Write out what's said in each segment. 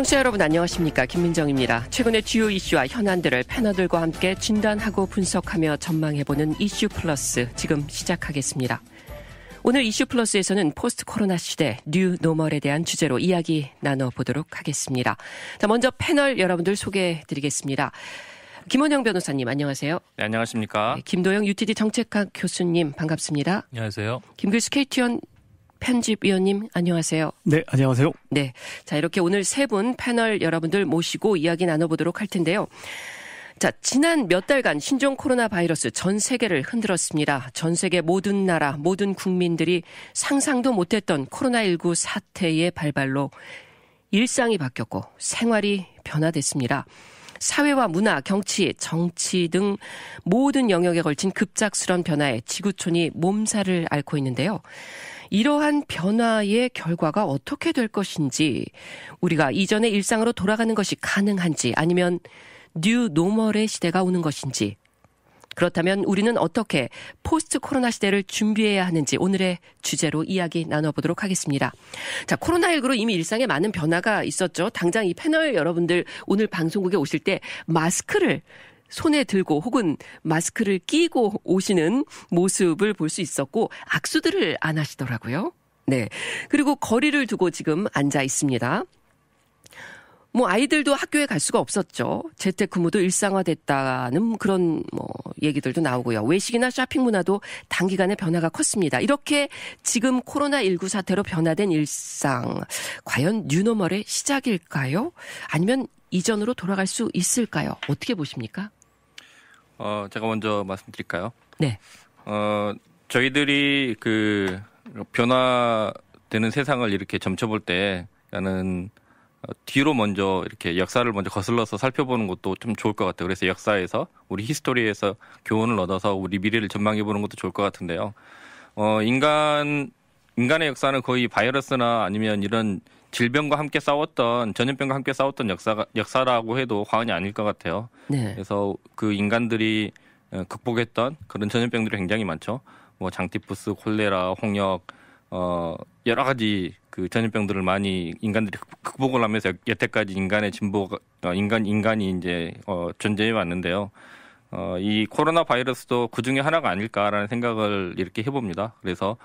청취자 여러분 안녕하십니까. 김민정입니다. 최근의 주요 이슈와 현안들을 패널들과 함께 진단하고 분석하며 전망해보는 이슈 플러스 지금 시작하겠습니다. 오늘 이슈 플러스에서는 포스트 코로나 시대 뉴 노멀에 대한 주제로 이야기 나눠보도록 하겠습니다. 자, 먼저 패널 여러분들 소개해드리겠습니다. 김원영 변호사님 안녕하세요. 네, 안녕하십니까. 네, 김도영 UTD 정책학 교수님 반갑습니다. 안녕하세요. 김글수 KTN 편집위원님 안녕하세요. 네, 안녕하세요. 네, 자 이렇게 오늘 세 분 패널 여러분들 모시고 이야기 나눠보도록 할 텐데요. 자, 지난 몇 달간 신종 코로나 바이러스 전 세계를 흔들었습니다. 전 세계 모든 나라, 모든 국민들이 상상도 못했던 코로나19 사태의 발발로 일상이 바뀌었고 생활이 변화됐습니다. 사회와 문화, 경치, 정치 등 모든 영역에 걸친 급작스런 변화에 지구촌이 몸살을 앓고 있는데요. 이러한 변화의 결과가 어떻게 될 것인지, 우리가 이전의 일상으로 돌아가는 것이 가능한지, 아니면 뉴 노멀의 시대가 오는 것인지, 그렇다면 우리는 어떻게 포스트 코로나 시대를 준비해야 하는지 오늘의 주제로 이야기 나눠보도록 하겠습니다. 자, 코로나19로 이미 일상에 많은 변화가 있었죠. 당장 이 패널 여러분들 오늘 방송국에 오실 때 마스크를 손에 들고 혹은 마스크를 끼고 오시는 모습을 볼 수 있었고 악수들을 안 하시더라고요. 네. 그리고 거리를 두고 지금 앉아 있습니다. 아이들도 학교에 갈 수가 없었죠. 재택근무도 일상화됐다는 그런 얘기들도 나오고요. 외식이나 쇼핑 문화도 단기간에 변화가 컸습니다. 이렇게 지금 코로나19 사태로 변화된 일상, 과연 뉴노멀의 시작일까요? 아니면 이전으로 돌아갈 수 있을까요? 어떻게 보십니까? 제가 먼저 말씀드릴까요? 네. 저희들이 그 변화되는 세상을 이렇게 점쳐볼 때 나는 뒤로 먼저 이렇게 역사를 먼저 거슬러서 살펴보는 것도 좀 좋을 것 같아요. 그래서 역사에서 우리 히스토리에서 교훈을 얻어서 우리 미래를 전망해보는 것도 좋을 것 같은데요. 인간의 역사는 거의 바이러스나 아니면 이런 질병과 함께 싸웠던, 전염병과 함께 싸웠던 역사라고 해도 과언이 아닐 것 같아요. 네. 그래서 그 인간들이 극복했던 그런 전염병들이 굉장히 많죠. 장티푸스, 콜레라, 홍역, 여러 가지 그 전염병들을 많이 인간들이 극복을 하면서 여태까지 인간의 진보가, 인간이 이제, 존재해 왔는데요. 이 코로나 바이러스도 그 중에 하나가 아닐까라는 생각을 이렇게 해봅니다. 그래서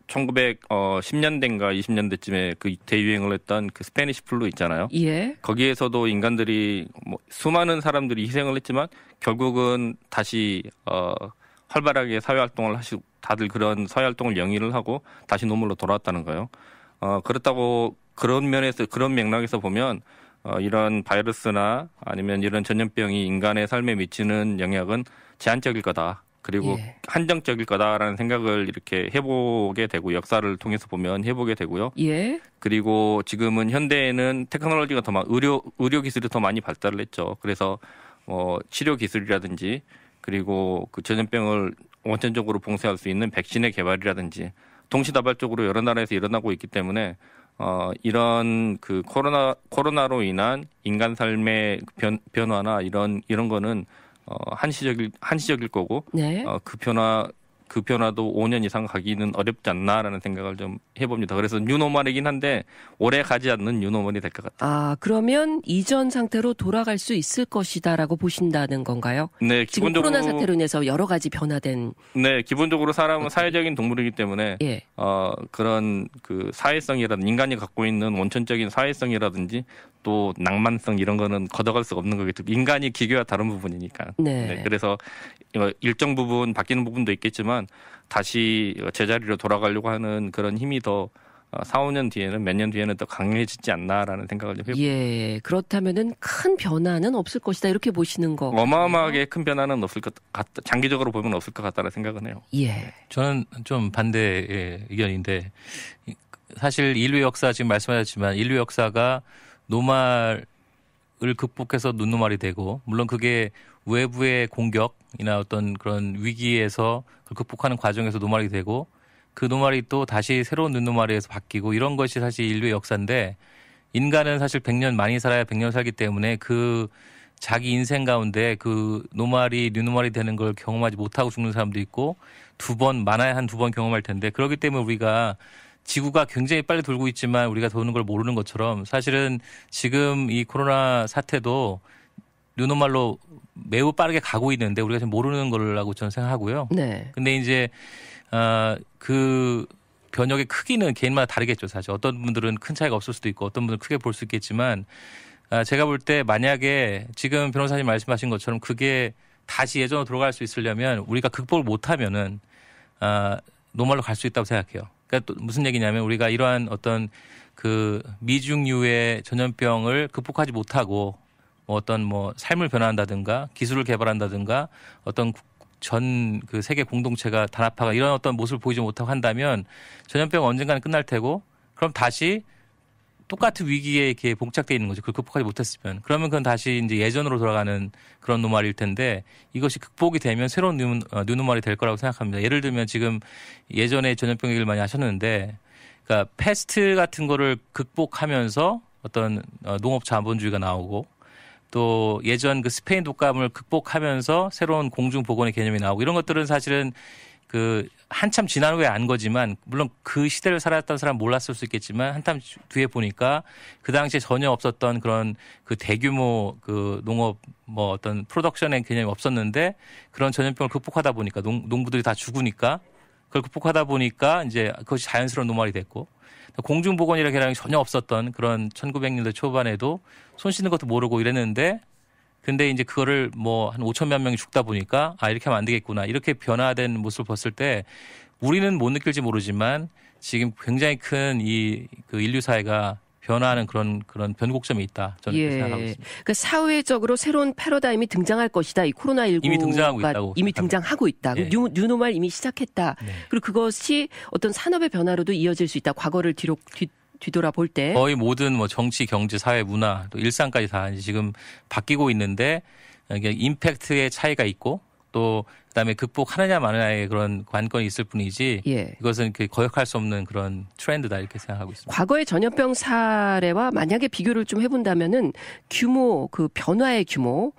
1910년대인가 20년대쯤에 그 대유행을 했던 그 스페니시 플루 있잖아요. 예. 거기에서도 인간들이 수많은 사람들이 희생을 했지만 결국은 다시 활발하게 사회활동을 하시고 다들 그런 사회활동을 영위를 하고 다시 노멀로 돌아왔다는 거예요. 그렇다고 그런 면에서, 그런 맥락에서 보면 이런 바이러스나 아니면 이런 전염병이 인간의 삶에 미치는 영향은 제한적일 거다. 그리고 예. 한정적일 거다라는 생각을 이렇게 해보게 되고, 역사를 통해서 보면 해보게 되고요. 예. 그리고 지금은 현대에는 테크놀로지가 의료 기술이 더 많이 발달을 했죠. 그래서 치료 기술이라든지 그리고 그 전염병을 원천적으로 봉쇄할 수 있는 백신의 개발이라든지 동시다발적으로 여러 나라에서 일어나고 있기 때문에 이런 그 코로나로 인한 인간 삶의 변화나 이런 거는 한시적일 거고, 네. 그 변화도 5년 이상 가기는 어렵지 않나라는 생각을 좀 해봅니다. 그래서 뉴노멀이긴 한데 오래 가지 않는 뉴노멀이 될 것 같아요. 아, 그러면 이전 상태로 돌아갈 수 있을 것이다라고 보신다는 건가요? 네, 지금 코로나 사태로 인해서 여러 가지 변화된. 네, 기본적으로 사람은 사회적인 동물이기 때문에 예. 그런 그 사회성이라든지 인간이 갖고 있는 원천적인 사회성이라든지 또 낭만성 이런 거는 걷어갈 수가 없는 거겠죠. 인간이 기계와 다른 부분이니까. 네. 그래서 일정 부분 바뀌는 부분도 있겠지만 다시 제자리로 돌아가려고 하는 그런 힘이 더 4, 5년 뒤에는, 몇 년 뒤에는 더 강해지지 않나라는 생각을 좀 해봅니다. 예, 그렇다면은 큰 변화는 없을 것이다 이렇게 보시는 거. 어마어마하게 큰 변화는 없을 것 같다. 장기적으로 보면 없을 것 같다는 생각은 해요. 예. 저는 좀 반대의 의견인데, 사실 인류 역사 지금 말씀하셨지만 인류 역사가 노말을 극복해서 눈노말이 되고, 물론 그게 외부의 공격이나 어떤 그런 위기에서 그걸 극복하는 과정에서 노말이 되고, 그 노말이 또 다시 새로운 눈노말에서 바뀌고, 이런 것이 사실 인류의 역사인데, 인간은 사실 100년 많이 살아야 100년 살기 때문에 그 자기 인생 가운데 그 노말이 뉴노말이 되는 걸 경험하지 못하고 죽는 사람도 있고, 많아야 한 두 번 경험할 텐데, 그렇기 때문에 우리가 지구가 굉장히 빨리 돌고 있지만 우리가 도는 걸 모르는 것처럼 사실은 지금 이 코로나 사태도 뉴노멀로 매우 빠르게 가고 있는데 우리가 지금 모르는 거라고 저는 생각하고요. 네. 근데 이제 그 변혁의 크기는 개인마다 다르겠죠. 사실 어떤 분들은 큰 차이가 없을 수도 있고 어떤 분들은 크게 볼 수 있겠지만 제가 볼 때 만약에 지금 변호사님 말씀하신 것처럼 그게 다시 예전으로 돌아갈 수 있으려면 우리가 극복을 못하면은 노멀로 갈 수 있다고 생각해요. 그러니까 또 무슨 얘기냐면 우리가 이러한 어떤 그 미중류의 전염병을 극복하지 못하고 어떤 삶을 변화한다든가 기술을 개발한다든가 어떤 전 그 세계 공동체가 단합화가 이런 어떤 모습을 보이지 못하고 한다면 전염병은 언젠가는 끝날 테고 그럼 다시 똑같은 위기에 이렇게 봉착돼 있는 거죠. 그걸 극복하지 못했으면. 그러면 그건 다시 이제 예전으로 돌아가는 그런 노멀일 텐데 이것이 극복이 되면 새로운 뉴노멀이 될 거라고 생각합니다. 예를 들면 지금 예전에 전염병 얘기를 많이 하셨는데 그러니까 패스트 같은 거를 극복하면서 어떤 농업 자본주의가 나오고 또 예전 그 스페인 독감을 극복하면서 새로운 공중 보건의 개념이 나오고 이런 것들은 사실은 그 한참 지난 후에 안 거지만 물론 그 시대를 살았던 사람 몰랐을 수 있겠지만 한참 뒤에 보니까 그 당시에 전혀 없었던 그런 그 대규모 그 농업 어떤 프로덕션의 개념이 없었는데 그런 전염병을 극복하다 보니까 농부들이 다 죽으니까 그걸 극복하다 보니까 이제 그것이 자연스러운 노멀이 됐고 공중보건이라는 개념이 전혀 없었던 그런 1900년대 초반에도 손 씻는 것도 모르고 이랬는데 근데 이제 그거를 한 5천만 명이 죽다 보니까 이렇게 하면 안 되겠구나. 이렇게 변화된 모습을 봤을 때 우리는 못 느낄지 모르지만 지금 굉장히 큰 그 인류 사회가 변화하는 그런 변곡점이 있다. 저는 그렇게 생각하고 있습니다. 그러니까 사회적으로 새로운 패러다임이 등장할 것이다. 이 코로나19가 이미 등장하고 있다고. 이미 등장하고 있다. 네. 뉴노멀 이미 시작했다. 네. 그리고 그것이 어떤 산업의 변화로도 이어질 수 있다. 과거를 뒤돌아 볼 때. 거의 모든 정치, 경제, 사회, 문화, 또 일상까지 다 이제 지금 바뀌고 있는데 이게 임팩트의 차이가 있고 또 그다음에 극복하느냐 마느냐의 그런 관건이 있을 뿐이지 이것은 거역할 수 없는 그런 트렌드다 이렇게 생각하고 있습니다. 과거의 전염병 사례와 만약에 비교를 좀 해본다면은 규모 그 변화의 규모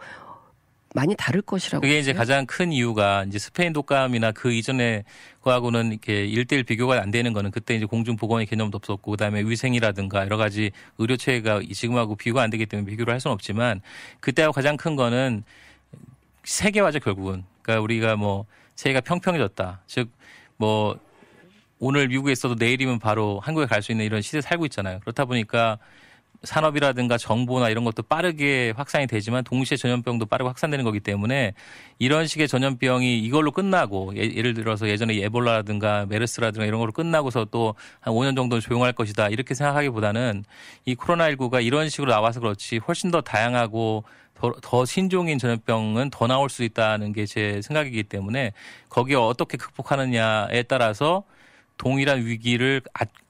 많이 다를 것이라고. 그게 이제 가장 큰 이유가 이제 스페인 독감이나 그 이전에 거하고는 이렇게 1대1 비교가 안 되는 거는 그때 이제 공중보건의 개념도 없었고 그다음에 위생이라든가 여러 가지 의료 체계가 지금하고 비교가 안 되기 때문에 비교를 할 수는 없지만 그때하고 가장 큰 거는 세계화죠 결국은. 그러니까 우리가 세계가 평평해졌다. 즉 오늘 미국에 있어도 내일이면 바로 한국에 갈 수 있는 이런 시대에 살고 있잖아요. 그렇다 보니까 산업이라든가 정보나 이런 것도 빠르게 확산이 되지만 동시에 전염병도 빠르게 확산되는 거기 때문에 이런 식의 전염병이 이걸로 끝나고 예를 들어서 예전에 에볼라라든가 메르스라든가 이런 걸로 끝나고서 또 한 5년 정도는 조용할 것이다 이렇게 생각하기보다는 이 코로나19가 이런 식으로 나와서 그렇지 훨씬 더 다양하고 더 신종인 전염병은 더 나올 수 있다는 게 제 생각이기 때문에 거기에 어떻게 극복하느냐에 따라서 동일한 위기를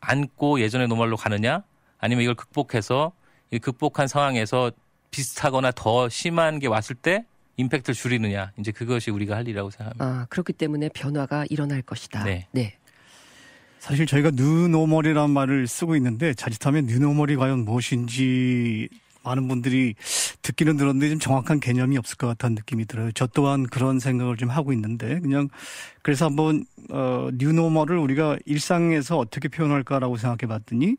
안고 예전의 노멀로 가느냐 아니면 이걸 극복해서 극복한 상황에서 비슷하거나 더 심한 게 왔을 때 임팩트를 줄이느냐 이제 그것이 우리가 할 일이라고 생각합니다. 그렇기 때문에 변화가 일어날 것이다. 네. 사실 저희가 뉴노멀이라는 말을 쓰고 있는데 자칫하면 뉴노멀이 과연 무엇인지 많은 분들이 듣기는 들었는데 좀 정확한 개념이 없을 것 같다는 느낌이 들어요. 저 또한 그런 생각을 좀 하고 있는데 그냥 그래서 한번 뉴노멀을 우리가 일상에서 어떻게 표현할까라고 생각해 봤더니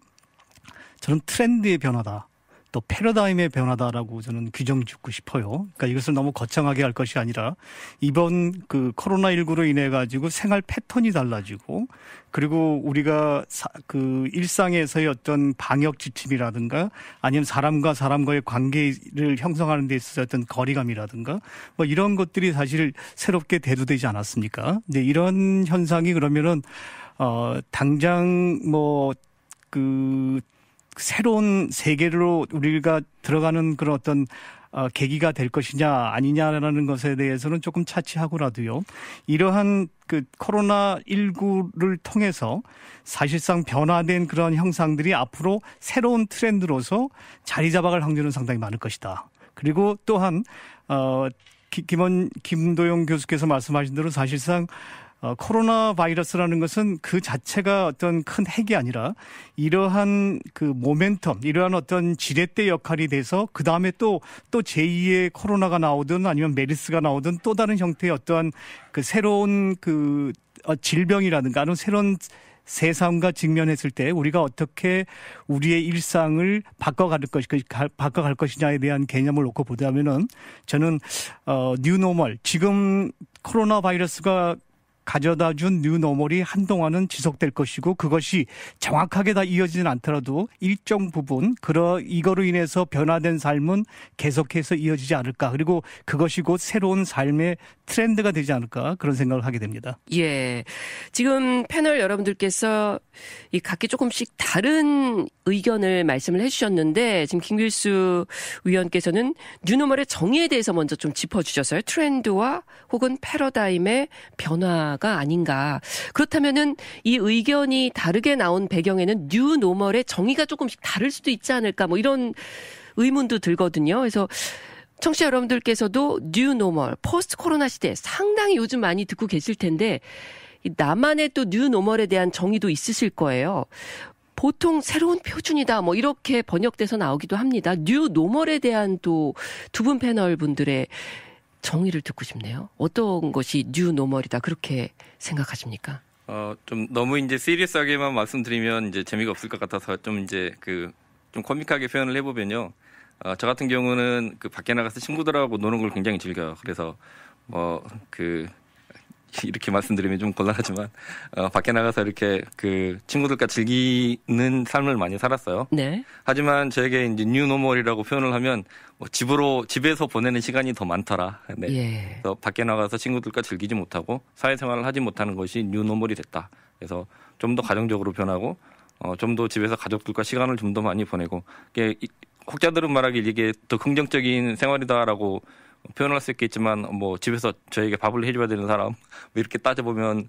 저는 트렌드의 변화다. 또 패러다임의 변화다라고 저는 규정 짓고 싶어요. 그러니까 이것을 너무 거창하게 할 것이 아니라 이번 그 코로나19로 인해 가지고 생활 패턴이 달라지고 그리고 우리가 그 일상에서의 어떤 방역 지침이라든가 아니면 사람과 사람과의 관계를 형성하는 데 있어서 어떤 거리감이라든가 이런 것들이 사실 새롭게 대두되지 않았습니까? 근데 이런 현상이 그러면은 당장 새로운 세계로 우리가 들어가는 그런 어떤 계기가 될 것이냐 아니냐라는 것에 대해서는 조금 차치하고라도요. 이러한 그 코로나19를 통해서 사실상 변화된 그런 형상들이 앞으로 새로운 트렌드로서 자리 잡아갈 확률은 상당히 많을 것이다. 그리고 또한 김도영 교수께서 말씀하신 대로 사실상 코로나 바이러스라는 것은 그 자체가 어떤 큰 핵이 아니라 이러한 그 모멘텀, 이러한 어떤 지렛대 역할이 돼서 그 다음에 또 제2의 코로나가 나오든 아니면 메르스가 나오든 또 다른 형태의 어떠한 그 새로운 그 질병이라든가 아니면 새로운 세상과 직면했을 때 우리가 어떻게 우리의 일상을 바꿔갈 것이냐에 대한 개념을 놓고 보자면은 저는 뉴노멀, 지금 코로나 바이러스가 가져다 준 뉴노멀이 한동안은 지속될 것이고 그것이 정확하게 다 이어지진 않더라도 일정 부분 이거로 인해서 변화된 삶은 계속해서 이어지지 않을까. 그리고 그것이 곧 새로운 삶의 트렌드가 되지 않을까 그런 생각을 하게 됩니다. 예. 지금 패널 여러분들께서 이 각기 조금씩 다른 의견을 말씀을 해주셨는데 지금 김길수 의원께서는 뉴노멀의 정의에 대해서 먼저 좀 짚어주셨어요. 트렌드와 혹은 패러다임의 변화가 아닌가. 그렇다면은 이 의견이 다르게 나온 배경에는 뉴노멀의 정의가 조금씩 다를 수도 있지 않을까 뭐 이런 의문도 들거든요. 그래서 청취자 여러분들께서도 뉴노멀, 포스트 코로나 시대 상당히 요즘 많이 듣고 계실 텐데 나만의 또 뉴노멀에 대한 정의도 있으실 거예요. 보통 새로운 표준이다 뭐 이렇게 번역돼서 나오기도 합니다. 뉴노멀에 대한 또 두 분 패널 분들의 정의를 듣고 싶네요. 어떤 것이 뉴노멀이다 그렇게 생각하십니까? 좀 너무 이제 시리어스하게만 말씀드리면 이제 재미가 없을 것 같아서 좀 이제 좀 코믹하게 표현을 해보면요. 저 같은 경우는 밖에 나가서 친구들하고 노는 걸 굉장히 즐겨요. 그래서 이렇게 말씀드리면 좀 곤란하지만 밖에 나가서 이렇게 친구들과 즐기는 삶을 많이 살았어요. 네. 하지만 저에게 이제 뉴노멀이라고 표현을 하면 집에서 보내는 시간이 더 많더라. 네. 예. 그래서 밖에 나가서 친구들과 즐기지 못하고 사회생활을 하지 못하는 것이 뉴노멀이 됐다. 그래서 좀 더 가정적으로 변하고 좀 더 집에서 가족들과 시간을 좀 더 많이 보내고 혹자들은 말하길 이게 더 긍정적인 생활이다라고 표현을 할 수 있겠지만 집에서 저에게 밥을 해줘야 되는 사람 이렇게 따져보면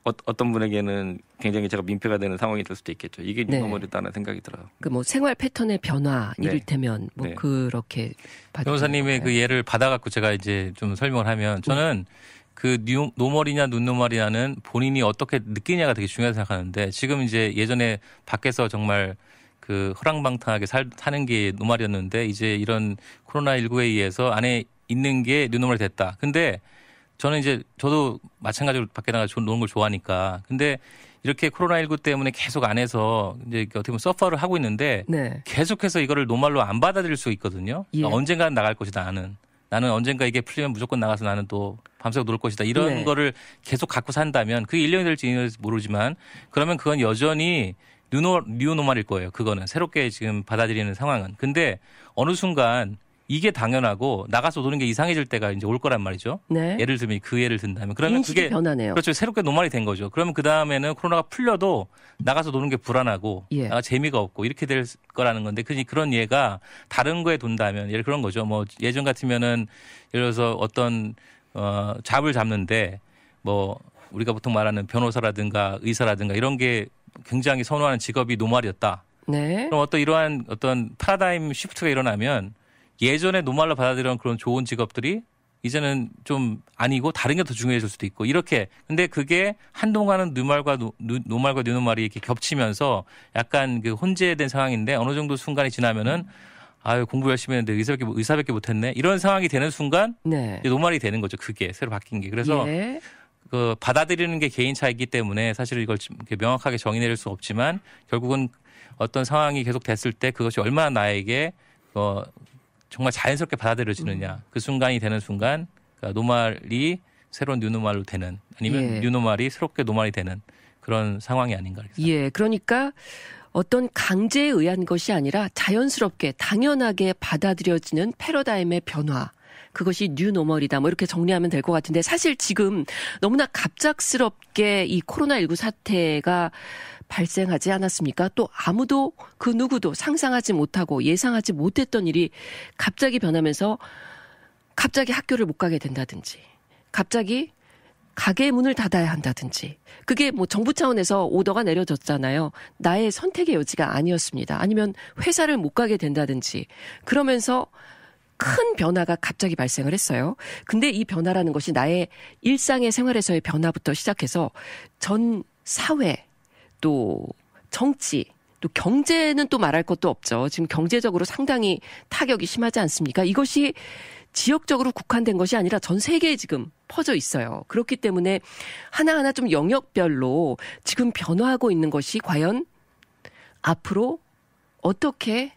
어떤 분에게는 굉장히 제가 민폐가 되는 상황이 될 수도 있겠죠. 이게 뉴노멀이다는 생각이 들어요. 생활 패턴의 변화 이를테면 네. 그렇게 변호사님의 그 예를 받아갖고 제가 이제 좀 설명을 하면 저는 노멀이냐 뉴노멀이냐는 본인이 어떻게 느끼냐가 되게 중요하다고 생각하는데 지금 이제 예전에 밖에서 정말 허랑방탕하게 사는 게 노멀이었는데 이제 이런 코로나19에 의해서 안에 있는 게 뉴노멀이 됐다. 근데 저는 저도 마찬가지로 밖에 나가서 노는 걸 좋아하니까. 근데 이렇게 코로나19 때문에 계속 안에서 이제 어떻게 보면 서퍼를 하고 있는데 네. 계속해서 이거를 노멀로 안 받아들일 수 있거든요. 예. 언젠가는 나갈 것이다. 나는 언젠가 이게 풀리면 무조건 나가서 나는 또 밤새고 놀 것이다. 이런 거를 계속 갖고 산다면 그게 1년이 될지 모르지만 그러면 그건 여전히 뉴노멀일 거예요. 그거는 새롭게 지금 받아들이는 상황은. 근데 어느 순간 이게 당연하고 나가서 노는 게 이상해질 때가 이제 올 거란 말이죠. 네. 예를 들면 그 예를 든다면 그러면 그게 변하네요. 그렇죠. 새롭게 노멀이 된 거죠. 그러면 그 다음에는 코로나가 풀려도 나가서 노는 게 불안하고 재미가 없고 이렇게 될 거라는 건데 그런 예가 다른 거에 돈다면 예를 그런 거죠. 예전 같으면은 예를 들어서 어떤 잡을 잡는데 우리가 보통 말하는 변호사라든가 의사라든가 이런 게 굉장히 선호하는 직업이 노멀이었다. 네. 그럼 이러한 파라다임 시프트가 일어나면 예전에 노멀로 받아들이던 그런 좋은 직업들이 이제는 좀 아니고 다른 게 더 중요해질 수도 있고 이렇게. 근데 그게 한동안은 노멀과 뉴노멀이 이렇게 겹치면서 약간 혼재된 상황인데 어느 정도 순간이 지나면은 공부 열심히 했는데 의사밖에 못했네. 이런 상황이 되는 순간 이제 노멀이 되는 거죠. 그게 새로 바뀐 게. 그래서 받아들이는 게 개인 차이기 때문에 사실 이걸 명확하게 정의 내릴 수 없지만 결국은 어떤 상황이 계속 됐을 때 그것이 얼마나 나에게 정말 자연스럽게 받아들여지느냐. 그 순간이 되는 순간 노멀이 새로운 뉴노멀로 되는 아니면 뉴노멀이 새롭게 노멀이 되는 그런 상황이 아닌가. 예, 그러니까 어떤 강제에 의한 것이 아니라 자연스럽게 당연하게 받아들여지는 패러다임의 변화. 그것이 뉴노멀이다. 이렇게 정리하면 될 것 같은데 사실 지금 너무나 갑작스럽게 이 코로나19 사태가 발생하지 않았습니까? 또 아무도 그 누구도 상상하지 못하고 예상하지 못했던 일이 갑자기 변하면서 갑자기 학교를 못 가게 된다든지 갑자기 가게 문을 닫아야 한다든지 그게 정부 차원에서 오더가 내려졌잖아요. 나의 선택의 여지가 아니었습니다. 아니면 회사를 못 가게 된다든지 그러면서 큰 변화가 갑자기 발생을 했어요. 근데 이 변화라는 것이 나의 일상의 생활에서의 변화부터 시작해서 전 사회 또 정치 또 경제는 또 말할 것도 없죠. 지금 경제적으로 상당히 타격이 심하지 않습니까? 이것이 지역적으로 국한된 것이 아니라 전 세계에 지금 퍼져 있어요. 그렇기 때문에 하나하나 좀 영역별로 지금 변화하고 있는 것이 과연 앞으로 어떻게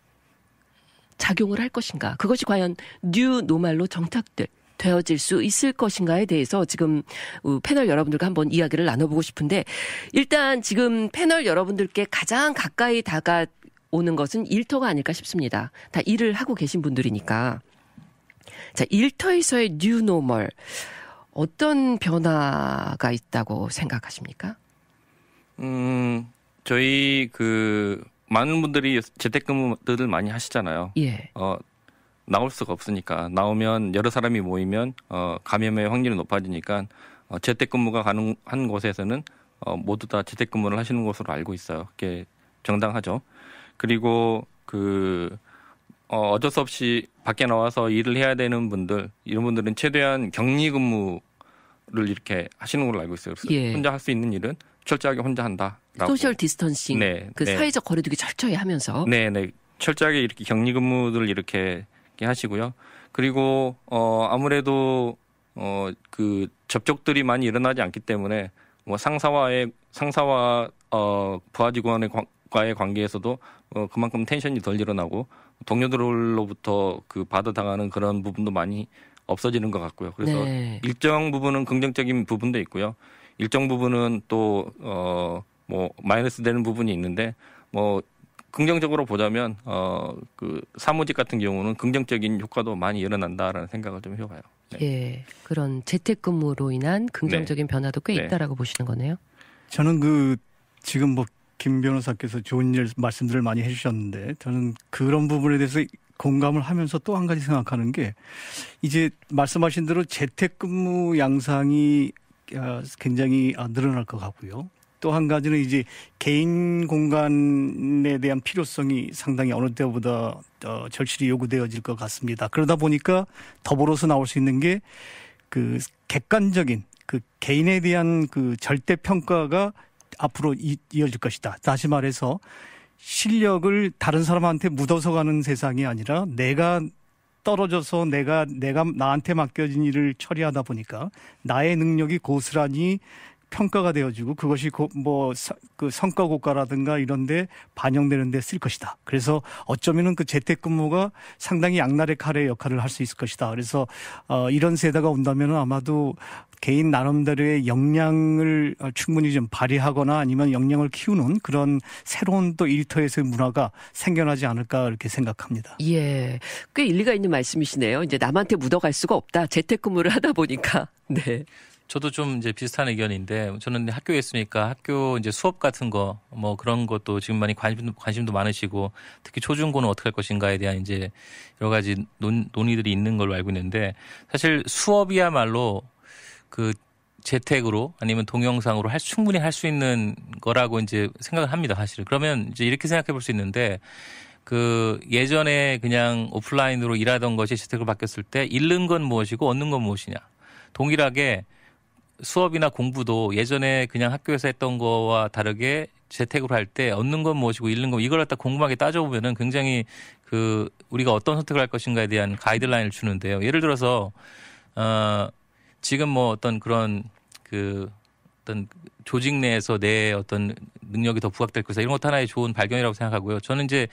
작용을 할 것인가. 그것이 과연 뉴 노멀로 정착되어질 수 있을 것인가에 대해서 지금 패널 여러분들과 한번 이야기를 나눠보고 싶은데 일단 지금 패널 여러분들께 가장 가까이 다가오는 것은 일터가 아닐까 싶습니다. 다 일을 하고 계신 분들이니까. 자, 일터에서의 뉴 노멀 어떤 변화가 있다고 생각하십니까? 저희 많은 분들이 재택근무들을 많이 하시잖아요. 예. 나올 수가 없으니까 나오면 여러 사람이 모이면 감염의 확률이 높아지니까 재택근무가 가능한 곳에서는 모두 다 재택근무를 하시는 것으로 알고 있어요. 그게 정당하죠. 그리고 어쩔 수 없이 밖에 나와서 일을 해야 되는 분들 이런 분들은 최대한 격리근무를 이렇게 하시는 걸로 알고 있어요. 그래서 예. 혼자 할 수 있는 일은 철저하게 혼자 한다. 소셜 디스턴싱, 네, 사회적 거리두기 철저히 하면서. 네. 철저하게 이렇게 격리근무를 이렇게 하시고요. 그리고 아무래도 접촉들이 많이 일어나지 않기 때문에 뭐 상사와 부하 직원과의 관계에서도 그만큼 텐션이 덜 일어나고 동료들로부터 받아당하는 그런 부분도 많이 없어지는 것 같고요. 그래서 네. 일정 부분은 긍정적인 부분도 있고요. 일정 부분은 또 마이너스 되는 부분이 있는데 긍정적으로 보자면 사무직 같은 경우는 긍정적인 효과도 많이 일어난다라는 생각을 좀 해봐요. 네. 예, 그런 재택근무로 인한 긍정적인 변화도 꽤 있다라고 보시는 거네요. 저는 지금 김 변호사께서 좋은 말씀들을 많이 해주셨는데 저는 그런 부분에 대해서 공감을 하면서 또 한 가지 생각하는 게 이제 말씀하신 대로 재택근무 양상이 굉장히 늘어날 것 같고요. 또 한 가지는 이제 개인 공간에 대한 필요성이 상당히 어느 때보다 절실히 요구되어질 것 같습니다. 그러다 보니까 더불어서 나올 수 있는 게 객관적인 개인에 대한 절대 평가가 앞으로 이어질 것이다. 다시 말해서 실력을 다른 사람한테 묻어서 가는 세상이 아니라 내가 떨어져서 내가 나한테 맡겨진 일을 처리하다 보니까 나의 능력이 고스란히 평가가 되어지고 그것이 성과 고과라든가 이런 데 반영되는 데 쓸 것이다. 그래서 어쩌면은 재택근무가 상당히 양날의 칼의 역할을 할 수 있을 것이다. 그래서 이런 세대가 온다면은 아마도 개인 나름대로의 역량을 충분히 좀 발휘하거나 아니면 역량을 키우는 그런 새로운 또 일터에서의 문화가 생겨나지 않을까 이렇게 생각합니다. 예, 꽤 일리가 있는 말씀이시네요. 이제 남한테 묻어갈 수가 없다. 재택근무를 하다 보니까. 네. 저도 좀 이제 비슷한 의견인데 저는 학교에 있으니까 학교 이제 수업 같은 거 그런 것도 지금 많이 관심도 많으시고 특히 초중고는 어떻게 할 것인가에 대한 이제 여러 가지 논의들이 있는 걸로 알고 있는데 사실 수업이야말로 재택으로 아니면 동영상으로 충분히 할 수 있는 거라고 이제 생각을 합니다, 사실은. 그러면 이제 이렇게 생각해 볼 수 있는데 예전에 그냥 오프라인으로 일하던 것이 재택으로 바뀌었을 때 잃는 건 무엇이고 얻는 건 무엇이냐. 동일하게 수업이나 공부도 예전에 그냥 학교에서 했던 거와 다르게 재택으로 할 때 얻는 건 무엇이고 잃는 건 이걸 갖다 꼼꼼하게 따져보면은 굉장히 우리가 어떤 선택을 할 것인가에 대한 가이드라인을 주는데요. 예를 들어서 지금 어떤 그런 어떤 조직 내에서 내 어떤 능력이 더 부각될 것이다. 이런 것도 하나의 좋은 발견이라고 생각하고요. 저는 이제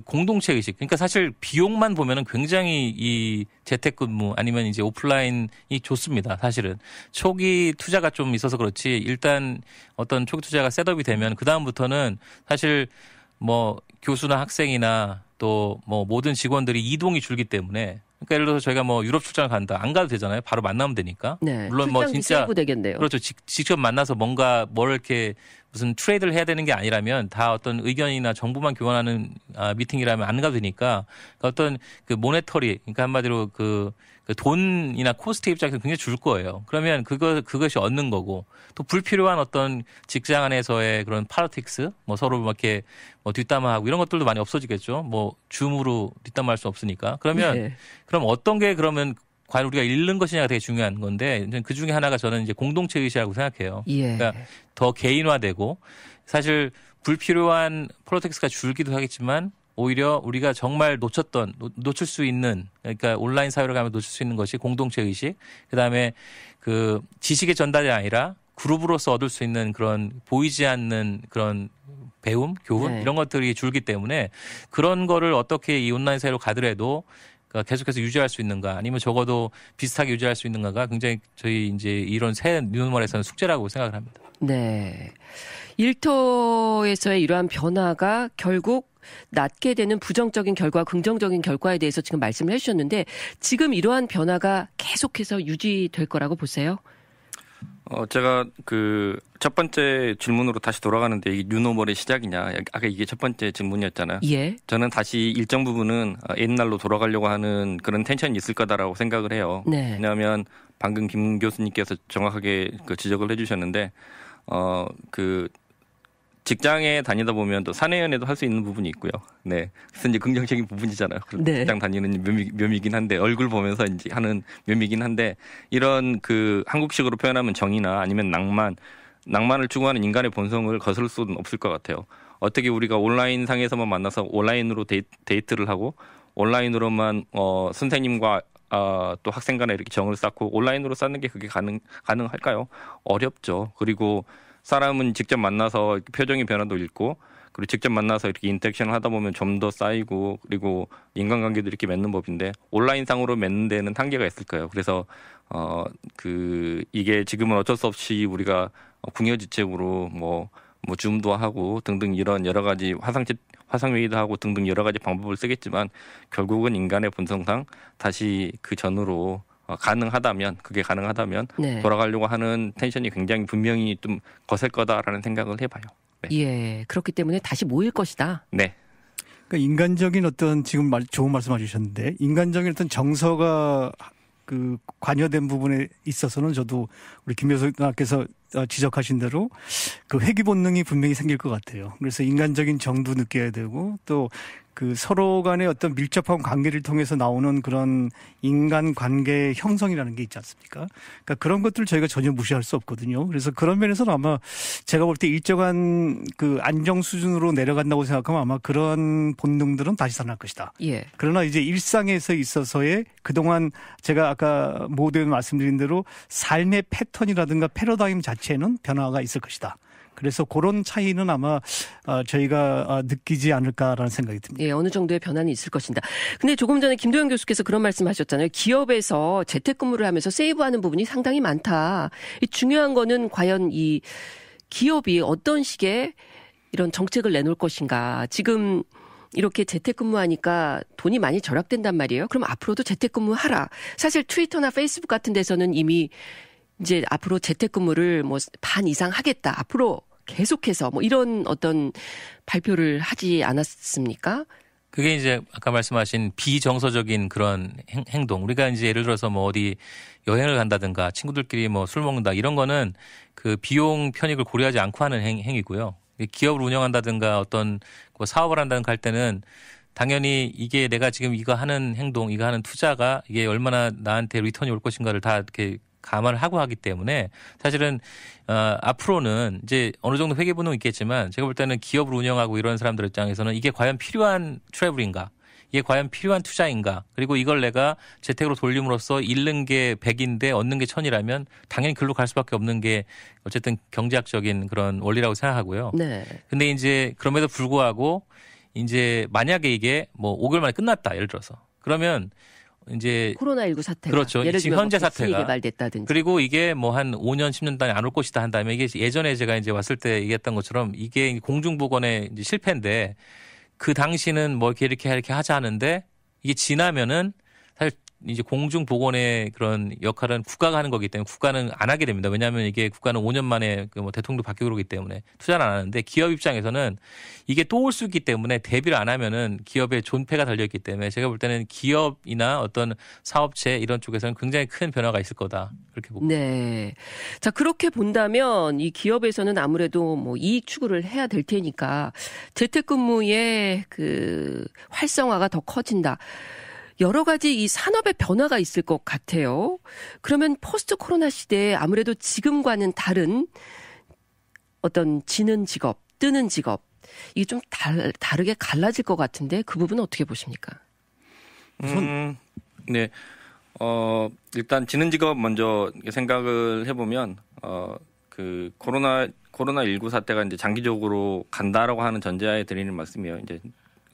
공동체 의식. 그러니까 사실 비용만 보면은 굉장히 이 재택근무 아니면 이제 오프라인이 좋습니다. 사실은 초기 투자가 좀 있어서 그렇지 일단 어떤 초기 투자가 셋업이 되면 그다음부터는 사실 교수나 학생이나 또 모든 직원들이 이동이 줄기 때문에 그러니까 예를 들어서 저희가 유럽 출장을 간다. 안 가도 되잖아요. 바로 만나면 되니까. 네. 물론 진짜 세이브 되겠네요. 그렇죠. 직접 만나서 뭘 이렇게 무슨 트레이드를 해야 되는 게 아니라면 다 어떤 의견이나 정보만 교환하는 미팅이라면 안 가도 되니까 어떤 모네터리 그러니까 한마디로 돈이나 코스트 입장에서 굉장히 줄 거예요. 그러면 그것이 얻는 거고 또 불필요한 어떤 직장 안에서의 그런 파로틱스 서로 이렇게 뒷담화하고 이런 것들도 많이 없어지겠죠. 줌으로 뒷담화할 수 없으니까. 그러면 그럼 어떤 게 그러면 과연 우리가 잃는 것이냐가 되게 중요한 건데 그 중에 하나가 저는 이제 공동체 의식이라고 생각해요. 예. 그러니까 더 개인화되고 사실 불필요한 프로텍스가 줄기도 하겠지만 오히려 우리가 정말 놓칠 수 있는, 그러니까 온라인 사회로 가면 놓칠 수 있는 것이 공동체 의식, 그다음에 그 지식의 전달이 아니라 그룹으로서 얻을 수 있는 그런 보이지 않는 그런 배움, 교훈 네. 이런 것들이 줄기 때문에 그런 거를 어떻게 이 온라인 사회로 가더라도 계속해서 유지할 수 있는가, 아니면 적어도 비슷하게 유지할 수 있는가가 굉장히 저희 이제 이런 새 뉴노멀에서는 숙제라고 생각을 합니다. 네. 일터에서의 이러한 변화가 결국 낳게 되는 부정적인 결과, 긍정적인 결과에 대해서 지금 말씀을 해주셨는데 지금 이러한 변화가 계속해서 유지될 거라고 보세요? 제가 그 첫 번째 질문으로 다시 돌아가는데 이게 뉴노멀의 시작이냐, 아까 이게 첫 번째 질문이었잖아요. 예. 저는 다시 일정 부분은 옛날로 돌아가려고 하는 그런 텐션이 있을 거다라고 생각을 해요. 네. 왜냐하면 방금 김 교수님께서 정확하게 그 지적을 해주셨는데 그 직장에 다니다 보면 또 사내연애도 할 수 있는 부분이 있고요. 네. 그래서 이제 긍정적인 부분이잖아요. 네. 직장 다니는 묘미긴 한데, 얼굴 보면서 이제 하는 묘미긴 한데, 이런 그 한국식으로 표현하면 정의나 아니면 낭만을 추구하는 인간의 본성을 거스를 수는 없을 것 같아요. 어떻게 우리가 온라인 상에서만 만나서 온라인으로 데이트를 하고, 온라인으로만 선생님과 또 학생 간에 이렇게 정을 쌓고 온라인으로 쌓는 게 그게 가능할까요? 어렵죠. 그리고 사람은 직접 만나서 표정의 변화도 읽고, 그리고 직접 만나서 이렇게 인터랙션을 하다 보면 좀 더 쌓이고, 그리고 인간관계도 이렇게 맺는 법인데 온라인상으로 맺는 데는 한계가 있을 거예요. 그래서 이게 지금은 어쩔 수 없이 우리가 궁여지책으로 뭐 줌도 하고 등등 이런 여러 가지 화상회의도 하고 등등 여러 가지 방법을 쓰겠지만 결국은 인간의 본성상 다시 그 전으로 그게 가능하다면 네. 돌아가려고 하는 텐션이 굉장히 분명히 좀 거셀 거다라는 생각을 해봐요. 네. 예. 그렇기 때문에 다시 모일 것이다. 네. 그러니까 인간적인 어떤 지금 좋은 말씀 해주셨는데 인간적인 어떤 정서가 그 관여된 부분에 있어서는 저도 우리 김 교수님께서 지적하신 대로 그 회귀 본능이 분명히 생길 것 같아요. 그래서 인간적인 정도 느껴야 되고 또 그 서로 간의 어떤 밀접한 관계를 통해서 나오는 그런 인간 관계 형성이라는 게 있지 않습니까? 그러니까 그런 것들을 저희가 전혀 무시할 수 없거든요. 그래서 그런 면에서는 아마 제가 볼 때 일정한 그 안정 수준으로 내려간다고 생각하면 아마 그런 본능들은 다시 살아날 것이다. 예. 그러나 이제 일상에서 있어서의 그동안 제가 아까 모두에 말씀드린 대로 삶의 패턴이라든가 패러다임 자체는 변화가 있을 것이다. 그래서 그런 차이는 아마 저희가 느끼지 않을까라는 생각이 듭니다. 예, 어느 정도의 변화는 있을 것입니다. 근데 조금 전에 김도영 교수께서 그런 말씀하셨잖아요. 기업에서 재택근무를 하면서 세이브하는 부분이 상당히 많다. 중요한 거는 과연 이 기업이 어떤 식의 이런 정책을 내놓을 것인가. 지금 이렇게 재택근무하니까 돈이 많이 절약된단 말이에요. 그럼 앞으로도 재택근무하라. 사실 트위터나 페이스북 같은 데서는 이미 이제 앞으로 재택근무를 뭐 반 이상 하겠다. 앞으로 계속해서 뭐 이런 어떤 발표를 하지 않았습니까? 그게 이제 아까 말씀하신 비정서적인 그런 행동. 우리가 이제 예를 들어서 뭐 어디 여행을 간다든가 친구들끼리 뭐 술 먹는다 이런 거는 그 비용 편익을 고려하지 않고 하는 행위고요. 기업을 운영한다든가 어떤 뭐 사업을 한다든가 할 때는 당연히 이게 내가 지금 이거 하는 행동, 이거 하는 투자가 이게 얼마나 나한테 리턴이 올 것인가를 다 이렇게 감안을 하고 하기 때문에 사실은 앞으로는 이제 어느 정도 회계 분능이 있겠지만 제가 볼 때는 기업을 운영하고 이런 사람들 입장에서는 이게 과연 필요한 트래블인가, 이게 과연 필요한 투자인가, 그리고 이걸 내가 재택으로 돌림으로써 잃는 게 100인데 얻는 게 1000이라면 당연히 글로 갈 수밖에 없는 게 어쨌든 경제학적인 그런 원리라고 생각하고요. 네. 근데 이제 그럼에도 불구하고 이제 만약에 이게 뭐 5개월 만에 끝났다 예를 들어서 그러면 이제 코로나19 사태가 그렇죠. 예를 지금 들어 현재 사태가 개발됐다든지 그리고 이게 뭐 한 5년 10년 단위 안 올 것이다 한다면 이게 예전에 제가 이제 왔을 때 얘기했던 것처럼 이게 공중보건의 이제 실패인데 그 당시는 뭐 이렇게 하자 하는데 이게 지나면은 사실 이제 공중보건의 그런 역할은 국가가 하는 거기 때문에 국가는 안 하게 됩니다. 왜냐하면 이게 국가는 5년 만에 그 뭐 대통령도 바뀌고 그러기 때문에 투자를 안 하는데 기업 입장에서는 이게 또 올 수 있기 때문에 대비를 안 하면은 기업의 존폐가 달려있기 때문에 제가 볼 때는 기업이나 어떤 사업체 이런 쪽에서는 굉장히 큰 변화가 있을 거다. 그렇게 봅니다. 네. 자, 그렇게 본다면 이 기업에서는 아무래도 뭐 이익 추구를 해야 될 테니까 재택근무의 그 활성화가 더 커진다. 여러 가지 이 산업의 변화가 있을 것 같아요. 그러면 포스트 코로나 시대에 아무래도 지금과는 다른 어떤 지는 직업, 뜨는 직업, 이게 좀 다르게 갈라질 것 같은데 그 부분은 어떻게 보십니까? 네. 일단 지능 직업 먼저 생각을 해보면 그 코로나19 사태가 이제 장기적으로 간다라고 하는 전제하에 드리는 말씀이에요. 이제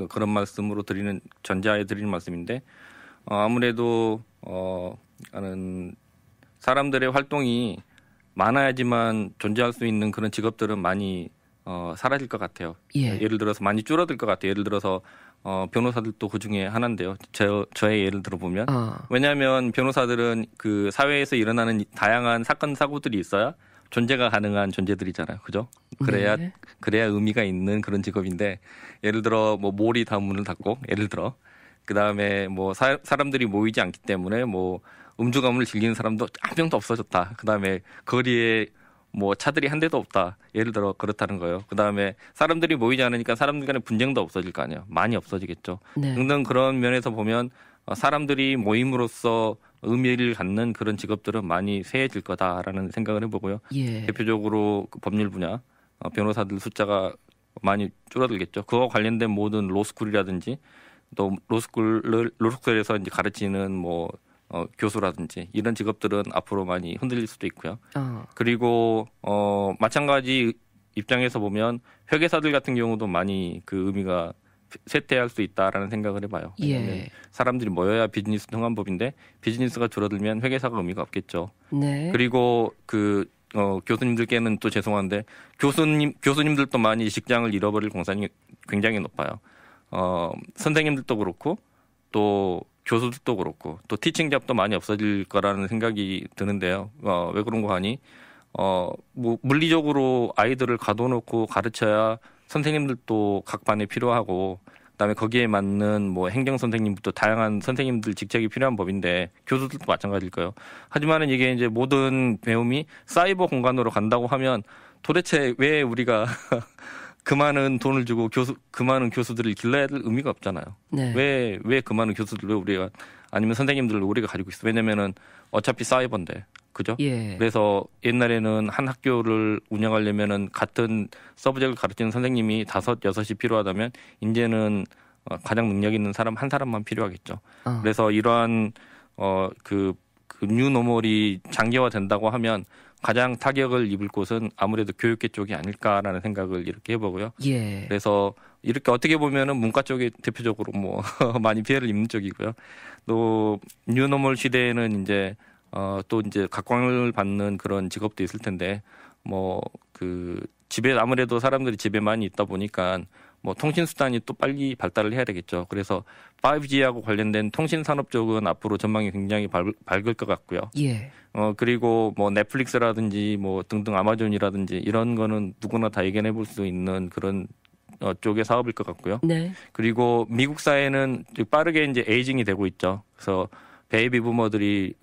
그런 말씀으로 드리는 전제하에 드리는 말씀인데 아무래도 사람들의 활동이 많아야지만 존재할 수 있는 그런 직업들은 많이 사라질 것 같아요. 예를 들어서 많이 줄어들 것 같아요. 예를 들어서 변호사들도 그 중에 하나인데요. 저의 예를 들어보면 왜냐하면 변호사들은 그 사회에서 일어나는 다양한 사건 사고들이 있어야 존재가 가능한 존재들이잖아요. 그죠? 그래야 의미가 있는 그런 직업인데 예를 들어 뭐 몰이 다 문을 닫고 예를 들어 그다음에 뭐 사람들이 모이지 않기 때문에 뭐 음주 가문을 즐기는 사람도 한 명도 없어졌다. 그다음에 거리에 뭐 차들이 한 대도 없다. 예를 들어 그렇다는 거예요. 그다음에 사람들이 모이지 않으니까 사람들 간의 분쟁도 없어질 거 아니에요. 많이 없어지겠죠. 네. 등등 그런 면에서 보면 사람들이 모임으로써 의미를 갖는 그런 직업들은 많이 쇠해질 거다라는 생각을 해보고요. 대표적으로 그 법률 분야 변호사들 숫자가 많이 줄어들겠죠. 그와 관련된 모든 로스쿨이라든지 또 로스쿨에서 이제 가르치는 뭐 교수라든지 이런 직업들은 앞으로 많이 흔들릴 수도 있고요. 그리고 마찬가지 입장에서 보면 회계사들 같은 경우도 많이 그 의미가 쇠퇴할 수 있다라는 생각을 해봐요. 사람들이 모여야 비즈니스 통한 법인데 비즈니스가 줄어들면 회계사가 의미가 없겠죠. 네. 그리고 교수님들께는 또 죄송한데 교수님들도 많이 직장을 잃어버릴 공산이 굉장히 높아요. 선생님들도 그렇고 또 교수들도 그렇고 또 티칭 잡도 많이 없어질 거라는 생각이 드는데요. 왜 그런 거 하니? 뭐 물리적으로 아이들을 가둬놓고 가르쳐야 선생님들도 각 반에 필요하고 그다음에 거기에 맞는 뭐 행정 선생님부터 다양한 선생님들 직책이 필요한 법인데 교수들도 마찬가지일 거예요. 하지만은 이게 이제 모든 배움이 사이버 공간으로 간다고 하면 도대체 왜 우리가 그 많은 돈을 주고 그 많은 교수들을 길러야 될 의미가 없잖아요. 네. 왜 그 많은 교수들을 우리가 아니면 선생님들을 우리가 가지고 있어? 왜냐면은 어차피 사이버인데. 그죠? 그래서 옛날에는 한 학교를 운영하려면은 같은 서브젝트를 가르치는 선생님이 5, 6이 필요하다면 이제는 가장 능력 있는 사람 한 사람만 필요하겠죠. 그래서 이러한 그 뉴노멀이 장기화된다고 하면 가장 타격을 입을 곳은 아무래도 교육계 쪽이 아닐까라는 생각을 이렇게 해보고요. 그래서 이렇게 어떻게 보면은 문과 쪽이 대표적으로 뭐 많이 피해를 입는 쪽이고요. 또 뉴노멀 시대에는 이제 또 이제 각광을 받는 그런 직업도 있을 텐데 뭐 그 집에 아무래도 사람들이 집에 많이 있다 보니까 뭐 통신 수단이 또 빨리 발달을 해야 되겠죠. 그래서 5G하고 관련된 통신 산업 쪽은 앞으로 전망이 굉장히 밝을 것 같고요. 그리고 뭐 넷플릭스라든지 뭐 등등 아마존이라든지 이런 거는 누구나 다 예견해 볼 수 있는 그런 쪽의 사업일 것 같고요. 네. 그리고 미국 사회는 빠르게 이제 에이징이 되고 있죠. 그래서 베이비 부머들이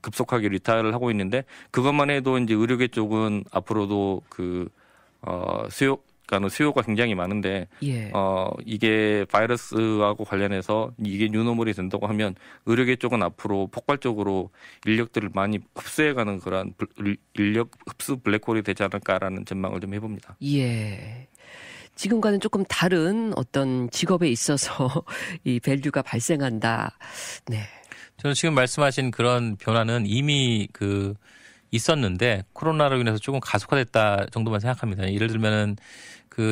급속하게 리타이어를 하고 있는데 그것만 해도 이제 의료계 쪽은 앞으로도 수요가 굉장히 많은데 이게 바이러스하고 관련해서 이게 뉴노멀이 된다고 하면 의료계 쪽은 앞으로 폭발적으로 인력들을 많이 흡수해가는 그런 인력 흡수 블랙홀이 되지 않을까라는 전망을 좀 해봅니다. 지금과는 조금 다른 어떤 직업에 있어서 이 밸류가 발생한다. 네. 저는 지금 말씀하신 그런 변화는 이미 있었는데 코로나로 인해서 조금 가속화됐다 정도만 생각합니다. 예를 들면은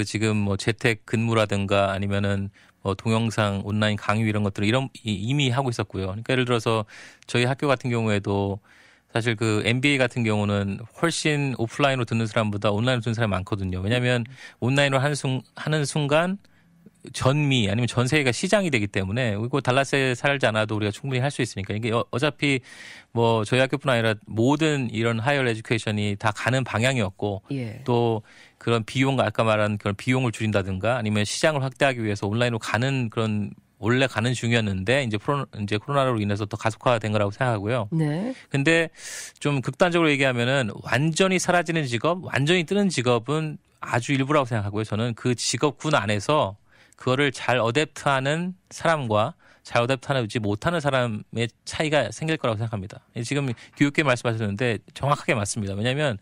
지금 뭐 재택 근무라든가 아니면은 뭐 동영상 온라인 강의 이런 것들을 이미 하고 있었고요. 그러니까 예를 들어서 저희 학교 같은 경우에도 사실 MBA 같은 경우는 훨씬 오프라인으로 듣는 사람보다 온라인으로 듣는 사람이 많거든요. 왜냐하면 온라인으로 하는 순간 전미 아니면 전 세계가 시장이 되기 때문에 그리고 달라스에 살지 않아도 우리가 충분히 할 수 있으니까 이게 어차피 뭐 저희 학교뿐 아니라 모든 이런 하이어 에듀케이션이 다 가는 방향이었고 또 그런 아까 말한 그런 비용을 줄인다든가 아니면 시장을 확대하기 위해서 온라인으로 가는 그런 원래 가는 중이었는데 이제 코로나로 인해서 더 가속화된 거라고 생각하고요. 네. 근데 좀 극단적으로 얘기하면은 완전히 사라지는 직업, 완전히 뜨는 직업은 아주 일부라고 생각하고요. 저는 그 직업군 안에서 그거를 잘 어댑트하는 사람과 잘 어댑트하지 못하는 사람의 차이가 생길 거라고 생각합니다. 지금 교육계 말씀하셨는데 정확하게 맞습니다. 왜냐하면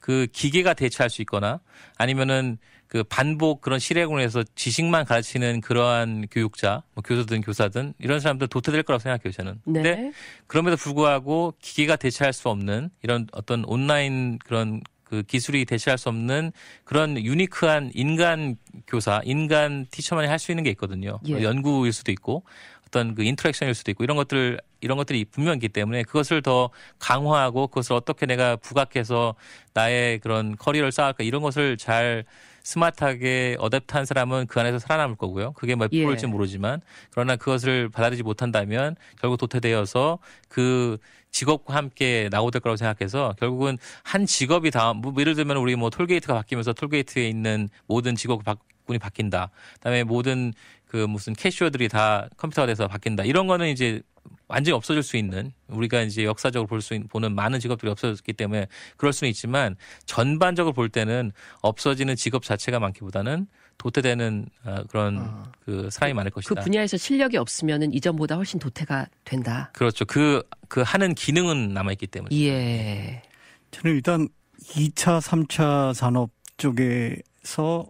그 기계가 대체할 수 있거나 아니면은 그 반복 그런 실행으로 해서 지식만 가르치는 그러한 교육자, 뭐 교수든 교사든 이런 사람들 도태될 거라고 생각해요, 저는. 네. 근데 그럼에도 불구하고 기계가 대체할 수 없는 이런 어떤 온라인 그런 그 기술이 대체할 수 없는 그런 유니크한 인간 교사, 인간 티처만이 할 수 있는 게 있거든요. 예. 연구일 수도 있고 어떤 그 인터랙션일 수도 있고 이런 것들이 분명히 있기 때문에 그것을 더 강화하고 그것을 어떻게 내가 부각해서 나의 그런 커리어를 쌓을까 이런 것을 잘 스마트하게 어댑트한 사람은 그 안에서 살아남을 거고요. 그게 몇 프로일지 모르지만 그러나 그것을 받아들이지 못한다면 결국 도태되어서 그 직업과 함께 나오될 거라고 생각해서 결국은 한 직업이 다 뭐 예를 들면 우리 뭐 톨게이트가 바뀌면서 톨게이트에 있는 모든 직업군이 바뀐다. 그다음에 모든 그 무슨 캐시어들이 다 컴퓨터가 돼서 바뀐다. 이런 거는 이제 완전히 없어질 수 있는 우리가 이제 역사적으로 보는 많은 직업들이 없어졌기 때문에 그럴 수는 있지만 전반적으로 볼 때는 없어지는 직업 자체가 많기보다는 도태되는 그런 그 사람이 많을 것이다. 그 분야에서 실력이 없으면은 이전보다 훨씬 도태가 된다. 그렇죠. 그 하는 기능은 남아있기 때문에. 예. 저는 일단 2차, 3차 산업 쪽에서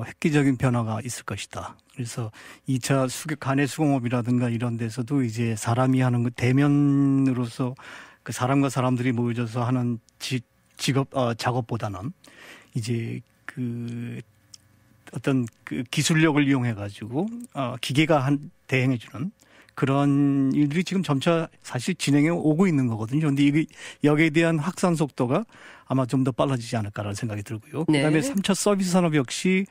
획기적인 변화가 있을 것이다. 그래서 2차 간의 수공업이라든가 이런 데서도 이제 사람이 하는 그 대면으로서 그 사람과 사람들이 모여져서 하는 작업보다는 이제 그 어떤 그 기술력을 이용해 가지고 기계가 대행해 주는 그런 일들이 지금 점차 사실 진행해 오고 있는 거거든요. 그런데 이게 여기에 대한 확산 속도가 아마 좀 더 빨라지지 않을까라는 생각이 들고요. 네. 그다음에 3차 서비스 산업 역시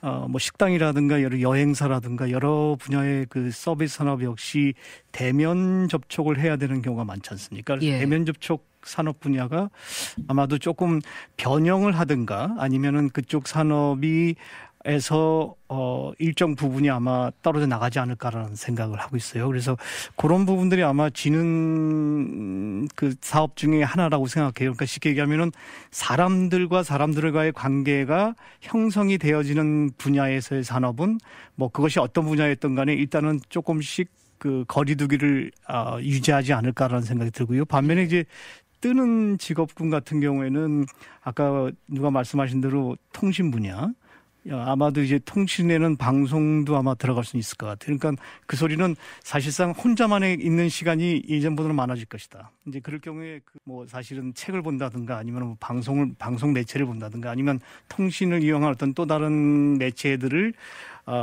뭐 식당이라든가 여행사라든가 여러 분야의 그 서비스 산업 역시 대면 접촉을 해야 되는 경우가 많지 않습니까? 예. 대면 접촉 산업 분야가 아마도 조금 변형을 하든가 아니면은 그쪽 산업이 에서 일정 부분이 아마 떨어져 나가지 않을까라는 생각을 하고 있어요. 그래서 그런 부분들이 아마 지는 그 사업 중에 하나라고 생각해요. 그러니까 쉽게 얘기하면은 사람들과 사람들과의 관계가 형성이 되어지는 분야에서의 산업은 뭐 그것이 어떤 분야였던 간에 일단은 조금씩 그 거리두기를 유지하지 않을까라는 생각이 들고요. 반면에 이제 뜨는 직업군 같은 경우에는 아까 누가 말씀하신 대로 통신 분야 아마도 이제 통신에는 방송도 아마 들어갈 수 있을 것 같아요. 그러니까 그 소리는 사실상 혼자만에 있는 시간이 예전보다는 많아질 것이다. 이제 그럴 경우에 뭐 사실은 책을 본다든가 아니면 뭐 방송 매체를 본다든가 아니면 통신을 이용한 어떤 또 다른 매체들을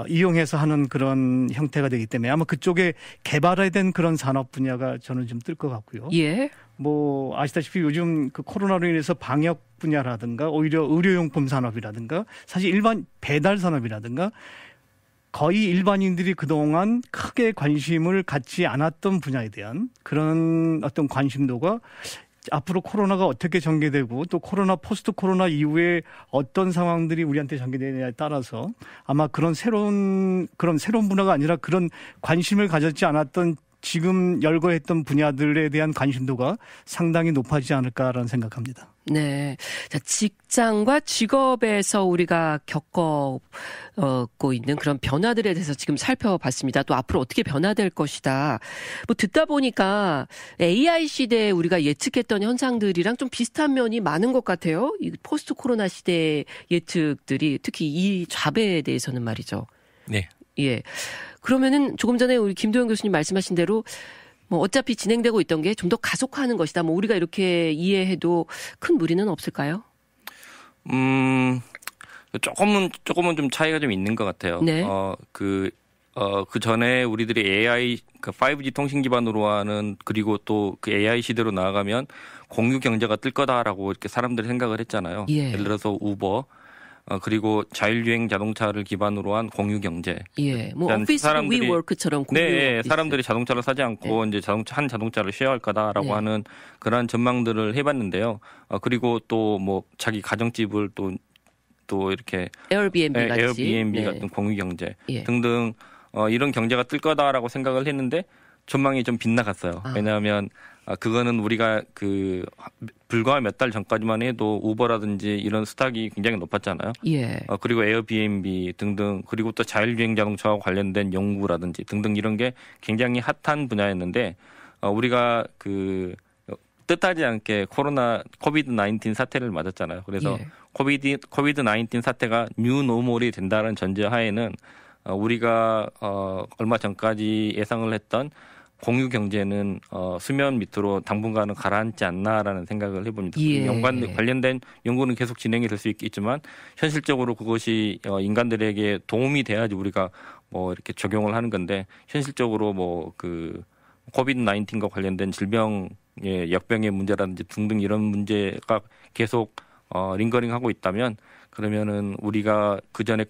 이용해서 하는 그런 형태가 되기 때문에 아마 그쪽에 개발된 그런 산업 분야가 저는 좀 뜰 것 같고요. 예. 뭐 아시다시피 요즘 그 코로나로 인해서 방역 분야라든가 오히려 의료용품 산업이라든가 사실 일반 배달 산업이라든가 거의 일반인들이 그동안 크게 관심을 갖지 않았던 분야에 대한 그런 어떤 관심도가 앞으로 코로나가 어떻게 전개되고 또 코로나 포스트 코로나 이후에 어떤 상황들이 우리한테 전개되느냐에 따라서 아마 그런 새로운 분야가 아니라 그런 관심을 가졌지 않았던 지금 열거했던 분야들에 대한 관심도가 상당히 높아지지 않을까라는 생각합니다. 네. 자, 직장과 직업에서 우리가 겪고 있는 그런 변화들에 대해서 지금 살펴봤습니다. 또 앞으로 어떻게 변화될 것이다. 뭐 듣다 보니까 AI 시대에 우리가 예측했던 현상들이랑 좀 비슷한 면이 많은 것 같아요. 이 포스트 코로나 시대의 예측들이 특히 이 잡에 대해서는 말이죠. 네. 예. 그러면은 조금 전에 우리 김도영 교수님 말씀하신 대로 뭐 어차피 진행되고 있던 게 좀 더 가속화하는 것이다. 뭐 우리가 이렇게 이해해도 큰 무리는 없을까요? 조금은 좀 차이가 좀 있는 것 같아요. 네. 그 전에 우리들이 AI, 그 5G 통신 기반으로 하는 그리고 또 그 AI 시대로 나아가면 공유 경제가 뜰 거다라고 이렇게 사람들이 생각을 했잖아요. 예. 예를 들어서 우버, 그리고 자율주행 자동차를 기반으로 한 공유 경제. 예. 뭐 오피스 위워크처럼 공유. 네, 사람들이 자동차를 사지 않고 이제 한 자동차를 쉐어할 거다라고 하는 그러한 전망들을 해봤는데요. 그리고 또 뭐 자기 가정집을 또 이렇게 에어비앤비 같이 에어비앤비 같은 공유 경제 등등 이런 경제가 뜰 거다라고 생각을 했는데 전망이 좀 빗나갔어요. 왜냐하면 그거는 우리가 그 불과 몇 달 전까지만 해도 우버라든지 이런 스탁이 굉장히 높았잖아요. 예. 그리고 에어비앤비 등등 그리고 또 자율주행 자동차와 관련된 연구라든지 등등 이런 게 굉장히 핫한 분야였는데 우리가 그 뜻하지 않게 코비드-19 사태를 맞았잖아요. 그래서 예. 코비드-19 사태가 뉴노멀이 된다는 전제하에는 우리가 얼마 전까지 예상을 했던 공유 경제는 수면 밑으로 당분간은 가라앉지 않나라는 생각을 해봅니다. 예. 관련된 연구는 계속 진행이 될 수 있겠지만 현실적으로 그것이 인간들에게 도움이 돼야지 우리가 뭐 이렇게 적용을 하는 건데 현실적으로 뭐 그 코비드-19과 관련된 질병의 역병의 문제라든지 등등 이런 문제가 계속 링거링하고 있다면 그러면은 우리가 그 전에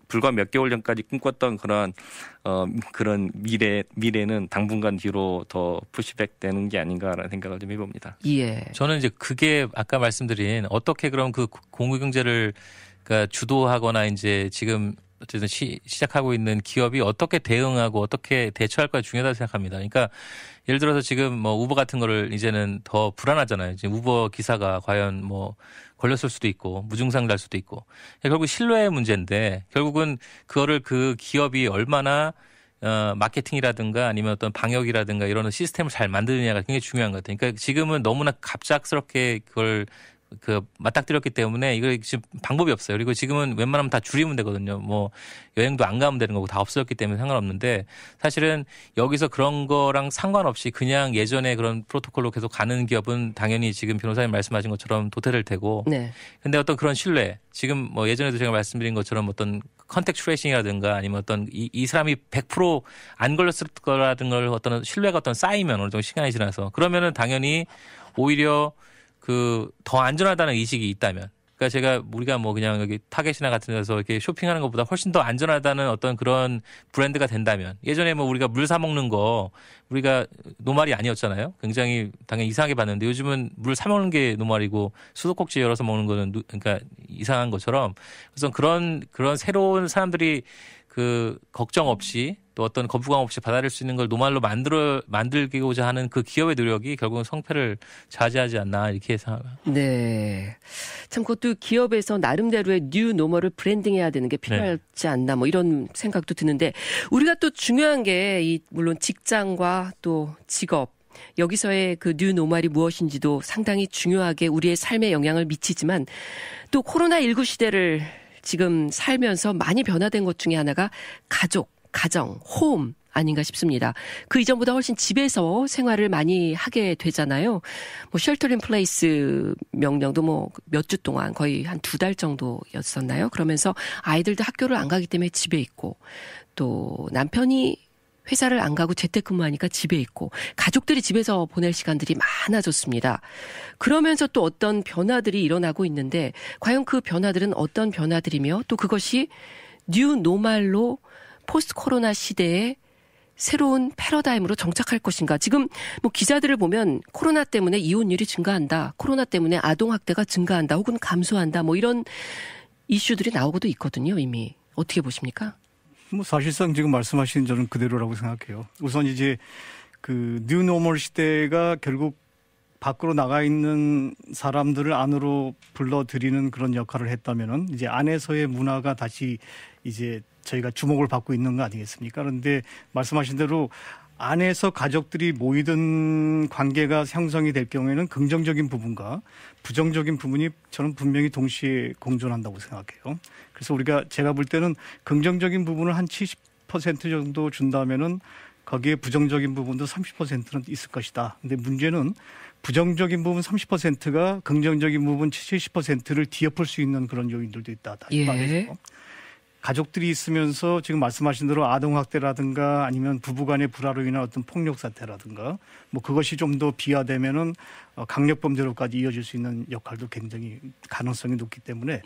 불과 몇 개월 전까지 꿈꿨던 그런 미래는 당분간 뒤로 더 푸시백 되는 게 아닌가라는 생각을 좀 해봅니다. 예. 저는 이제 그게 아까 말씀드린 어떻게 그럼 그 공유 경제를 그러니까 주도하거나 이제 지금 어쨌든 시작하고 있는 기업이 어떻게 대응하고 어떻게 대처할까 중요하다고 생각합니다. 그러니까 예를 들어서 지금 뭐 우버 같은 거를 이제는 더 불안하잖아요. 지금 우버 기사가 과연 뭐 걸렸을 수도 있고 무증상 날 수도 있고 결국 신뢰의 문제인데 결국은 그거를 그 기업이 얼마나 마케팅이라든가 아니면 어떤 방역이라든가 이런 시스템을 잘 만드느냐가 굉장히 중요한 것 같아요. 그러니까 지금은 너무나 갑작스럽게 그걸 맞닥뜨렸기 때문에 이거 지금 방법이 없어요. 그리고 지금은 웬만하면 다 줄이면 되거든요. 뭐 여행도 안 가면 되는 거고 다 없어졌기 때문에 상관없는데 사실은 여기서 그런 거랑 상관없이 그냥 예전에 그런 프로토콜로 계속 가는 기업은 당연히 지금 변호사님 말씀하신 것처럼 도태될 테고. 네. 근데 어떤 그런 신뢰 지금 뭐 예전에도 제가 말씀드린 것처럼 어떤 컨택트 트레이싱이라든가 아니면 어떤 이 사람이 100% 안 걸렸을 거라든 걸 어떤 신뢰가 어떤 쌓이면 어느 정도 시간이 지나서 그러면은 당연히 오히려 더 안전하다는 의식이 있다면. 그러니까 우리가 뭐 그냥 여기 타겟이나 같은 데서 이렇게 쇼핑하는 것보다 훨씬 더 안전하다는 어떤 그런 브랜드가 된다면. 예전에 뭐 우리가 물 사 먹는 거 우리가 노말이 아니었잖아요. 굉장히 당연히 이상하게 봤는데 요즘은 물 사 먹는 게 노말이고 수도꼭지 열어서 먹는 거는 그러니까 이상한 것처럼. 그래서 그런 새로운 사람들이 걱정 없이 또 어떤 거부감 없이 받아들일 수 있는 걸 노말로 만들고자 하는 그 기업의 노력이 결국은 성패를 자제하지 않나 이렇게 생각합니다. 네. 참 그것도 기업에서 나름대로의 뉴 노멀을 브랜딩해야 되는 게 필요하지 않나 뭐 이런 생각도 드는데 우리가 또 중요한 게 물론 직장과 또 직업 여기서의 그 뉴 노멀이 무엇인지도 상당히 중요하게 우리의 삶에 영향을 미치지만 또 코로나19 시대를 지금 살면서 많이 변화된 것 중에 하나가 가정, 홈 아닌가 싶습니다. 그 이전보다 훨씬 집에서 생활을 많이 하게 되잖아요. 뭐 쉘터인 플레이스 명령도 뭐 몇 주 동안 거의 한 2달 정도였었나요? 그러면서 아이들도 학교를 안 가기 때문에 집에 있고 또 남편이 회사를 안 가고 재택근무하니까 집에 있고 가족들이 집에서 보낼 시간들이 많아졌습니다. 그러면서 또 어떤 변화들이 일어나고 있는데 과연 그 변화들은 어떤 변화들이며 또 그것이 뉴 노멀로 포스트 코로나 시대에 새로운 패러다임으로 정착할 것인가. 지금 뭐 기사들을 보면 코로나 때문에 이혼율이 증가한다. 코로나 때문에 아동학대가 증가한다. 혹은 감소한다. 뭐 이런 이슈들이 나오고도 있거든요. 이미. 어떻게 보십니까? 뭐 사실상 지금 말씀하신 저는 그대로라고 생각해요. 우선 이제 그 뉴노멀 시대가 결국 밖으로 나가 있는 사람들을 안으로 불러들이는 그런 역할을 했다면은 이제 안에서의 문화가 다시 이제 저희가 주목을 받고 있는 거 아니겠습니까? 그런데 말씀하신 대로 안에서 가족들이 모이던 관계가 형성이 될 경우에는 긍정적인 부분과 부정적인 부분이 저는 분명히 동시에 공존한다고 생각해요. 그래서 제가 볼 때는 긍정적인 부분을 한 70% 정도 준다면은 거기에 부정적인 부분도 30%는 있을 것이다. 근데 문제는 부정적인 부분 30%가 긍정적인 부분 70%를 뒤엎을 수 있는 그런 요인들도 있다. 다시 말해서. 가족들이 있으면서 지금 말씀하신 대로 아동학대라든가 아니면 부부간의 불화로 인한 어떤 폭력 사태라든가 뭐 그것이 좀 더 비화되면은 강력범죄로까지 이어질 수 있는 역할도 굉장히 가능성이 높기 때문에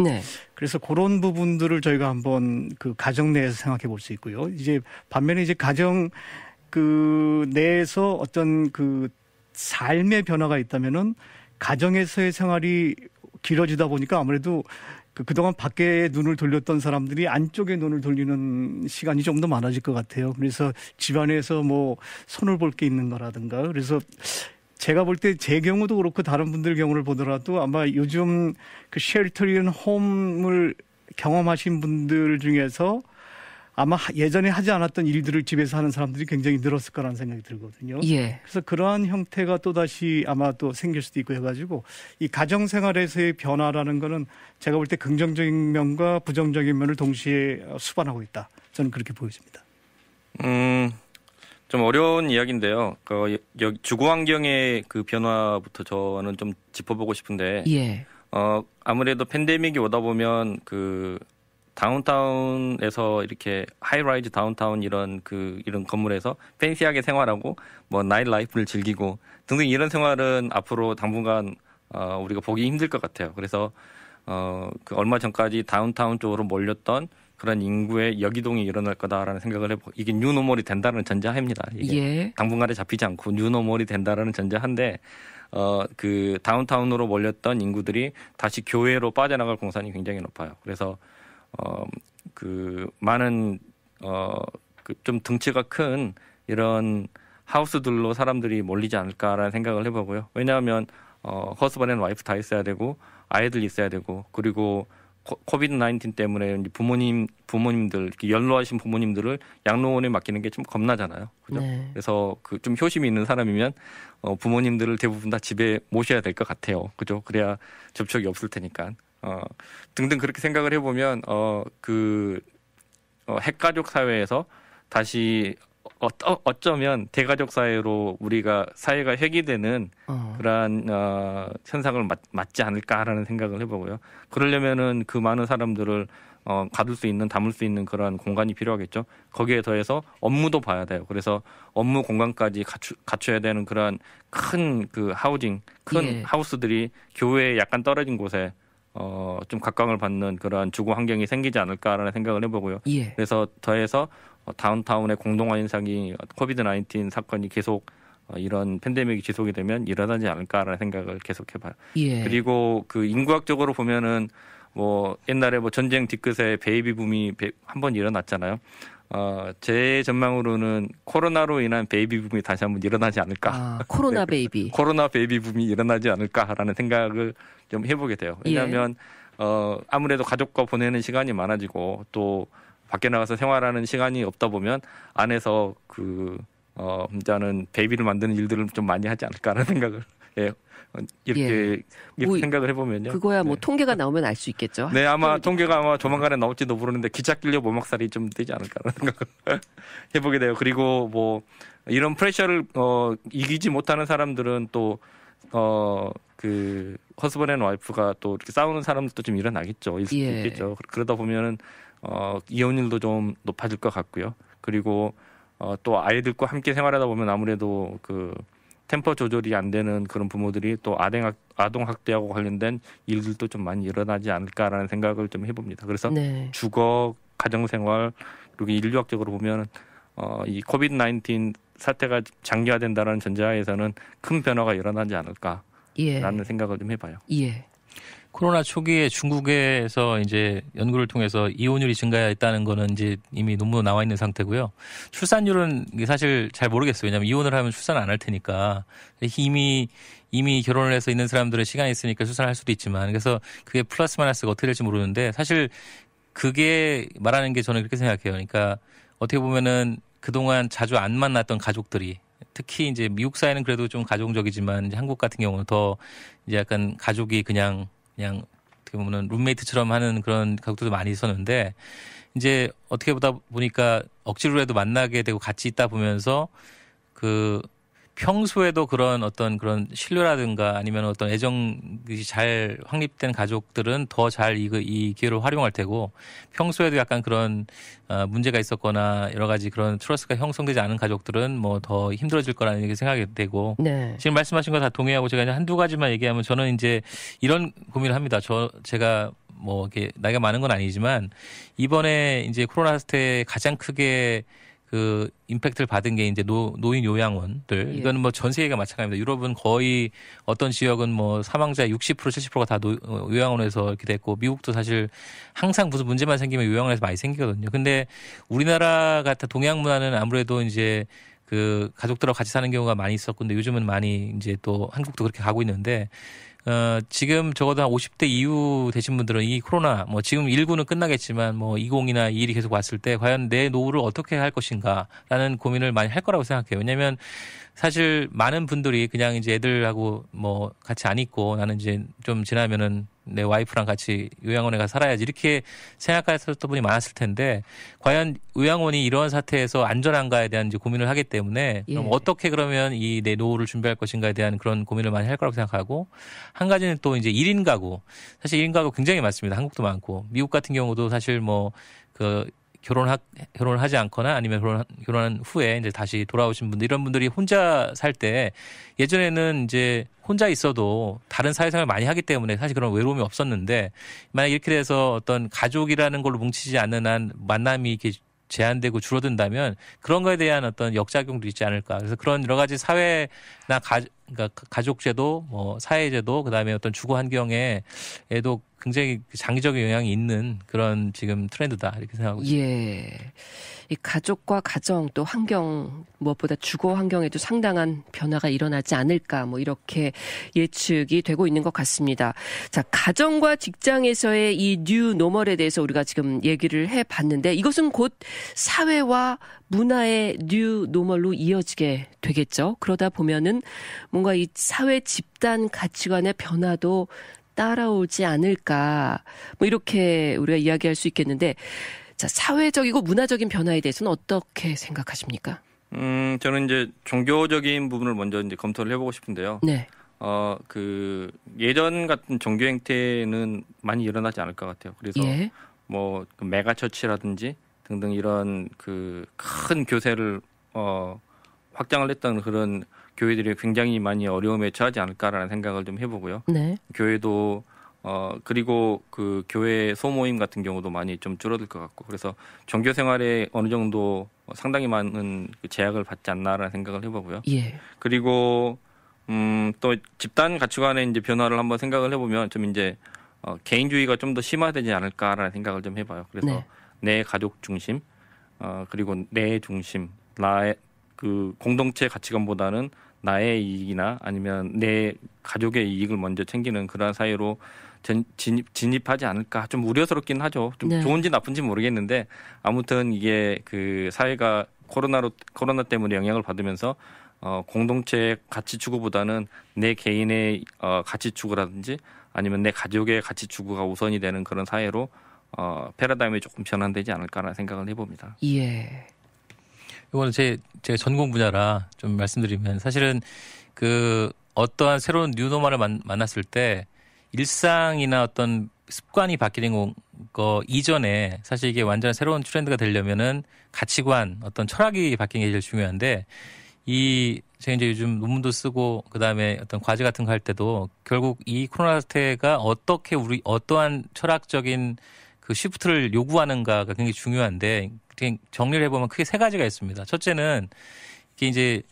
그래서 그런 부분들을 저희가 한번 그 가정 내에서 생각해 볼 수 있고요. 이제 반면에 이제 가정 그 내에서 어떤 그 삶의 변화가 있다면은 가정에서의 생활이 길어지다 보니까 아무래도 그동안 밖에 눈을 돌렸던 사람들이 안쪽에 눈을 돌리는 시간이 좀 더 많아질 것 같아요. 그래서 집안에서 뭐 손을 볼 게 있는 거라든가. 그래서 제가 볼 때 제 경우도 그렇고 다른 분들 경우를 보더라도 아마 요즘 그 쉘터인 홈을 경험하신 분들 중에서 아마 예전에 하지 않았던 일들을 집에서 하는 사람들이 굉장히 늘었을 거라는 생각이 들거든요. 예. 그래서 그러한 형태가 또다시 아마 또 생길 수도 있고 해가지고 이 가정생활에서의 변화라는 거는 제가 볼 때 긍정적인 면과 부정적인 면을 동시에 수반하고 있다. 저는 그렇게 보여집니다. 좀 어려운 이야기인데요. 주거 환경의 그 변화부터 저는 좀 짚어보고 싶은데, 예. 아무래도 팬데믹이 오다 보면 다운타운에서 이렇게 하이라이즈 다운타운 이런 건물에서 팬시하게 생활하고 뭐 나이트 라이프를 즐기고 등등 이런 생활은 앞으로 당분간 우리가 보기 힘들 것 같아요. 그래서 얼마 전까지 다운타운 쪽으로 몰렸던 그런 인구의 역이동이 일어날 거다라는 생각을 해보고 이게 뉴노멀이 된다는 전제하입니다. 이게 예. 당분간에 잡히지 않고 뉴노멀이 된다라는 전제한데 다운타운으로 몰렸던 인구들이 다시 교외로 빠져나갈 공산이 굉장히 높아요. 그래서 많은 좀 덩치가 큰 이런 하우스들로 사람들이 몰리지 않을까라는 생각을 해보고요. 왜냐하면 허스밴 앤 와이프 다 있어야 되고 아이들 있어야 되고 그리고 코비드 19 때문에 부모님들 이렇게 연로하신 부모님들을 양로원에 맡기는 게 좀 겁나잖아요. 그죠? 네. 그래서 좀 효심이 있는 사람이면 부모님들을 대부분 다 집에 모셔야 될 것 같아요. 그죠? 그래야 접촉이 없을 테니까. 등등 그렇게 생각을 해보면 핵가족 사회에서 다시 어쩌면 대가족 사회로 우리가 사회가 회귀되는 그러한 현상을 맞지 않을까라는 생각을 해보고요. 그러려면은 그 많은 사람들을 가둘 수 있는 담을 수 있는 그러한 공간이 필요하겠죠. 거기에 더해서 업무도 봐야 돼요. 그래서 업무 공간까지 갖춰야 되는 그러한 큰 하우징, 큰 예. 하우스들이 교외에 약간 떨어진 곳에 좀 각광을 받는 그러한 주거 환경이 생기지 않을까라는 생각을 해보고요. 예. 그래서 더해서 다운타운의 공동화 현상이 코비드 19 사건이 계속 이런 팬데믹이 지속이 되면 일어나지 않을까라는 생각을 계속해봐요. 예. 그리고 인구학적으로 보면은 뭐 옛날에 뭐 전쟁 뒤끝에 베이비 붐이 한번 일어났잖아요. 제 전망으로는 코로나로 인한 베이비 붐이 다시 한번 일어나지 않을까. 코로나 베이비. 코로나 베이비 붐이 일어나지 않을까라는 생각을 좀 해보게 돼요. 왜냐하면 아무래도 가족과 보내는 시간이 많아지고 또 밖에 나가서 생활하는 시간이 없다 보면 안에서 혼자는 베이비를 만드는 일들을 좀 많이 하지 않을까라는 생각을 이렇게 생각을 해보면요. 그거야 뭐 통계가 나오면 알 수 있겠죠. 네, 아마 통계가 아마 조만간에 나올지도 모르는데 기차 끌려 모막살이 좀 되지 않을까라는 생각을 해보게 돼요. 그리고 뭐 이런 프레셔를 이기지 못하는 사람들은 또 허스밴 앤 와이프가 또 이렇게 싸우는 사람들도 좀 일어나겠죠. 있을 수도 있겠죠. 그러다 보면은 이혼율도 좀 높아질 것 같고요. 그리고 또 아이들과 함께 생활하다 보면 아무래도 템퍼 조절이 안 되는 그런 부모들이 또 아동 학대하고 관련된 일들도 좀 많이 일어나지 않을까라는 생각을 좀 해봅니다. 그래서 주거, 가정생활 그리고 인류학적으로 보면 이 코비드 19 사태가 장기화된다는 전제하에서는 큰 변화가 일어나지 않을까라는 생각을 좀 해봐요. 예. 코로나 초기에 중국에서 이제 연구를 통해서 이혼율이 증가했다는 거는 이제 이미 논문으로 나와 있는 상태고요. 출산율은 사실 잘 모르겠어요. 왜냐하면 이혼을 하면 출산 안 할 테니까. 이미 결혼을 해서 있는 사람들은 시간이 있으니까 출산할 수도 있지만 그래서 그게 플러스 마이너스가 어떻게 될지 모르는데 사실 그게 말하는 게 저는 그렇게 생각해요. 그러니까 어떻게 보면은 그동안 자주 안 만났던 가족들이 특히 이제 미국 사회는 그래도 좀 가정적이지만 이제 한국 같은 경우는 더 이제 약간 가족이 그냥 어떻게 보면은 룸메이트처럼 하는 그런 가족들도 많이 있었는데 이제 어떻게 보다 보니까 억지로라도 만나게 되고 같이 있다 보면서 평소에도 그런 신뢰라든가 아니면 어떤 애정이 잘 확립된 가족들은 더 잘 이 기회를 활용할 테고 평소에도 약간 그런 문제가 있었거나 여러 가지 그런 트러스트가 형성되지 않은 가족들은 뭐 더 힘들어질 거라는 생각이 되고 지금 말씀하신 거 다 동의하고 제가 이제 한두 가지만 얘기하면 저는 이제 이런 고민을 합니다. 제가 뭐 이렇게 나이가 많은 건 아니지만 이번에 이제 코로나 사태에 가장 크게 임팩트를 받은 게 이제 노인 요양원들. 이거는 뭐 전 세계가 마찬가지입니다. 유럽은 거의 어떤 지역은 뭐 사망자의 60% 70%가 다 요양원에서 이렇게 됐고 미국도 사실 항상 무슨 문제만 생기면 요양원에서 많이 생기거든요. 근데 우리나라 같은 동양 문화는 아무래도 이제 가족들하고 같이 사는 경우가 많이 있었고 근데 요즘은 많이 이제 또 한국도 그렇게 가고 있는데 지금 적어도 한 50대 이후 되신 분들은 이 코로나, 뭐 지금 19는 끝나겠지만 뭐 20이나 21이 계속 왔을 때 과연 내 노후를 어떻게 할 것인가라는 고민을 많이 할 거라고 생각해요. 왜냐하면 사실 많은 분들이 그냥 이제 애들하고 뭐 같이 안 있고 나는 이제 좀 지나면은 내 와이프랑 같이 요양원에 가서 살아야지 이렇게 생각하셨던 분이 많았을 텐데 과연 요양원이 이런 사태에서 안전한가에 대한 이제 고민을 하기 때문에 예. 그럼 어떻게 그러면 이 내 노후를 준비할 것인가에 대한 그런 고민을 많이 할 거라고 생각하고 한 가지는 또 이제 1인 가구. 사실 1인 가구 굉장히 많습니다. 한국도 많고 미국 같은 경우도 사실 뭐 결혼을 하지 않거나 아니면 결혼한 후에 이제 다시 돌아오신 분들 이런 분들이 혼자 살 때 예전에는 이제 혼자 있어도 다른 사회생활을 많이 하기 때문에 사실 그런 외로움이 없었는데 만약 이렇게 돼서 어떤 가족이라는 걸로 뭉치지 않는 한 만남이 이렇게 제한되고 줄어든다면 그런 거에 대한 어떤 역작용도 있지 않을까. 그래서 그런 여러 가지 사회나 그러니까 가족제도, 뭐 사회제도, 그다음에 어떤 주거 환경에도 굉장히 장기적인 영향이 있는 그런 지금 트렌드다 이렇게 생각하고 있습니다. 예. 이 가족과 가정 또 환경 무엇보다 주거 환경에도 상당한 변화가 일어나지 않을까 뭐 이렇게 예측이 되고 있는 것 같습니다. 자, 가정과 직장에서의 이 뉴 노멀에 대해서 우리가 지금 얘기를 해봤는데 이것은 곧 사회와 문화의 뉴 노멀로 이어지게 되겠죠. 그러다 보면은 뭔가 이 사회 집단 가치관의 변화도 따라오지 않을까 뭐 이렇게 우리가 이야기할 수 있겠는데 자, 사회적이고 문화적인 변화에 대해서는 어떻게 생각하십니까? 저는 이제 종교적인 부분을 먼저 이제 검토를 해보고 싶은데요. 네. 그 예전 같은 종교 행태는 많이 일어나지 않을 것 같아요. 그래서 예. 뭐 그 메가처치라든지 등등 이런 그 큰 교세를 확장을 했던 그런 교회들이 굉장히 많이 어려움에 처하지 않을까라는 생각을 좀 해보고요. 네. 교회도 그리고 그 교회 소모임 같은 경우도 많이 좀 줄어들 것 같고 그래서 종교 생활에 어느 정도 상당히 많은 그 제약을 받지 않나라는 생각을 해보고요. 예. 그리고 또 집단 가치관의 이제 변화를 한번 생각을 해보면 좀 이제 개인주의가 좀 더 심화되지 않을까라는 생각을 좀 해봐요. 그래서 네. 내 가족 중심, 그리고 내 중심, 나의 그 공동체 가치관보다는 나의 이익이나 아니면 내 가족의 이익을 먼저 챙기는 그러한 사회로 진입하지 않을까 좀 우려스럽긴 하죠. 좀 네. 좋은지 나쁜지 모르겠는데 아무튼 이게 그 사회가 코로나 때문에 영향을 받으면서 공동체 가치 추구보다는 내 개인의 가치 추구라든지 아니면 내 가족의 가치 추구가 우선이 되는 그런 사회로 패러다임이 조금 변환되지 않을까라는 생각을 해봅니다. 예. 이거는 제 전공 분야라 좀 말씀드리면 사실은 그 어떠한 새로운 뉴노멀을 만났을 때 일상이나 어떤 습관이 바뀌는 거 이전에 사실 이게 완전 새로운 트렌드가 되려면은 가치관, 어떤 철학이 바뀌는 게 제일 중요한데 제가 이제 요즘 논문도 쓰고 그다음에 어떤 과제 같은 거 할 때도 결국 이 코로나 사태가 어떻게 어떠한 철학적인 그 시프트를 요구하는가가 굉장히 중요한데 정리를 해보면 크게 세 가지가 있습니다. 첫째는 이게 이제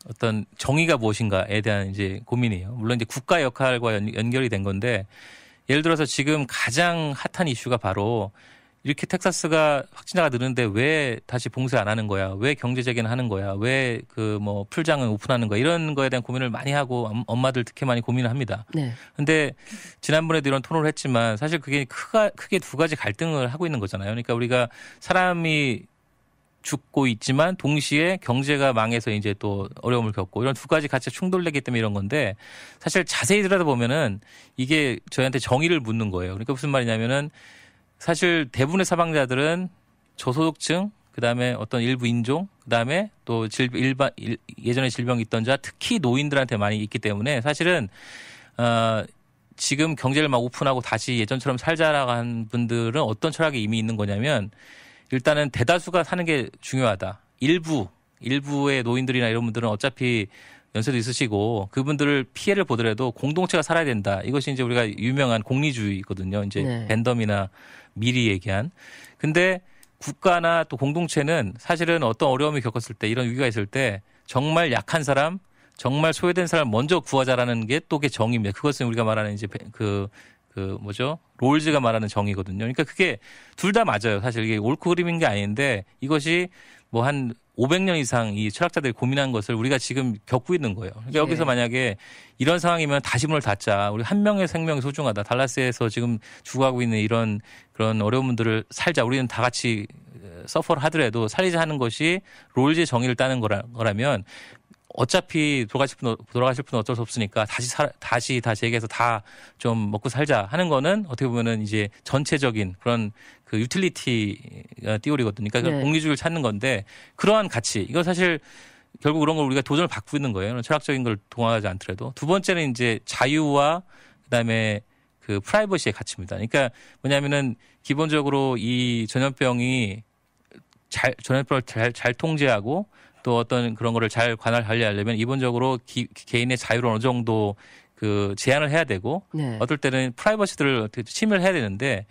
어떤 정의가 무엇인가에 대한 이제 고민이에요. 물론 이제 국가 역할과 연결이 된 건데 예를 들어서 지금 가장 핫한 이슈가 바로 이렇게 텍사스가 확진자가 느는데 왜 다시 봉쇄 안 하는 거야? 왜 경제 재개는 거야? 왜 그 뭐 풀장은 오픈하는 거야? 이런 거에 대한 고민을 많이 하고 엄마들 특히 많이 고민을 합니다. 네. 근데 지난번에도 이런 토론을 했지만 사실 그게 크게 두 가지 갈등을 하고 있는 거잖아요. 그러니까 우리가 사람이 죽고 있지만 동시에 경제가 망해서 이제 또 어려움을 겪고 이런 두 가지 같이 충돌되기 때문에 이런 건데 사실 자세히 들여다보면은 이게 저희한테 정의를 묻는 거예요. 그러니까 무슨 말이냐면은 사실 대부분의 사망자들은 저소득층, 그다음에 어떤 일부 인종, 그다음에 또 예전에 질병이 있던 자, 특히 노인들한테 많이 있기 때문에 사실은 지금 경제를 막 오픈하고 다시 예전처럼 살자라고 한 분들은 어떤 철학이 이미 있는 거냐면 일단은 대다수가 사는 게 중요하다. 일부의 노인들이나 이런 분들은 어차피 연세도 있으시고 그분들을 피해를 보더라도 공동체가 살아야 된다. 이것이 이제 우리가 유명한 공리주의거든요. 이제 네. 밴덤이나 미리 얘기한. 근데 국가나 또 공동체는 사실은 어떤 어려움이 겪었을 때 이런 위기가 있을 때 정말 약한 사람, 정말 소외된 사람 먼저 구하자라는 게 또 그게 정의입니다. 그것은 우리가 말하는 이제 롤즈가 말하는 정의거든요. 그러니까 그게 둘 다 맞아요. 사실 이게 옳고 그름인 게 아닌데 이것이 뭐 한 500년 이상 이 철학자들이 고민한 것을 우리가 지금 겪고 있는 거예요. 그러니까 여기서 만약에 이런 상황이면 다시 문을 닫자. 우리 한 명의 생명이 소중하다. 달라스에서 지금 죽어가고 있는 이런 그런 어려운 분들을 살자. 우리는 다 같이 서퍼를 하더라도 살리자 하는 것이 롤즈의 정의를 따는 거라면 어차피 돌아가실 분은 어쩔 수 없으니까 다시 얘기해서 다 좀 먹고 살자 하는 거는 어떻게 보면은 이제 전체적인 그런 그 유틸리티 띠오리거든요. 그러니까 공리주의를 찾는 건데 그러한 가치 이거 사실 결국 그런 걸 우리가 도전을 받고 있는 거예요. 철학적인 걸 동화하지 않더라도 두 번째는 이제 자유와 그다음에 그 프라이버시의 가치입니다. 그러니까 뭐냐면은 기본적으로 이 전염병을 잘 통제하고 또 어떤 그런 거를 잘 관리하려면 기본적으로 개인의 자유를 어느 정도 그 제한을 해야 되고 어떨 때는 프라이버시들을 어떻게 침해를 해야 되는데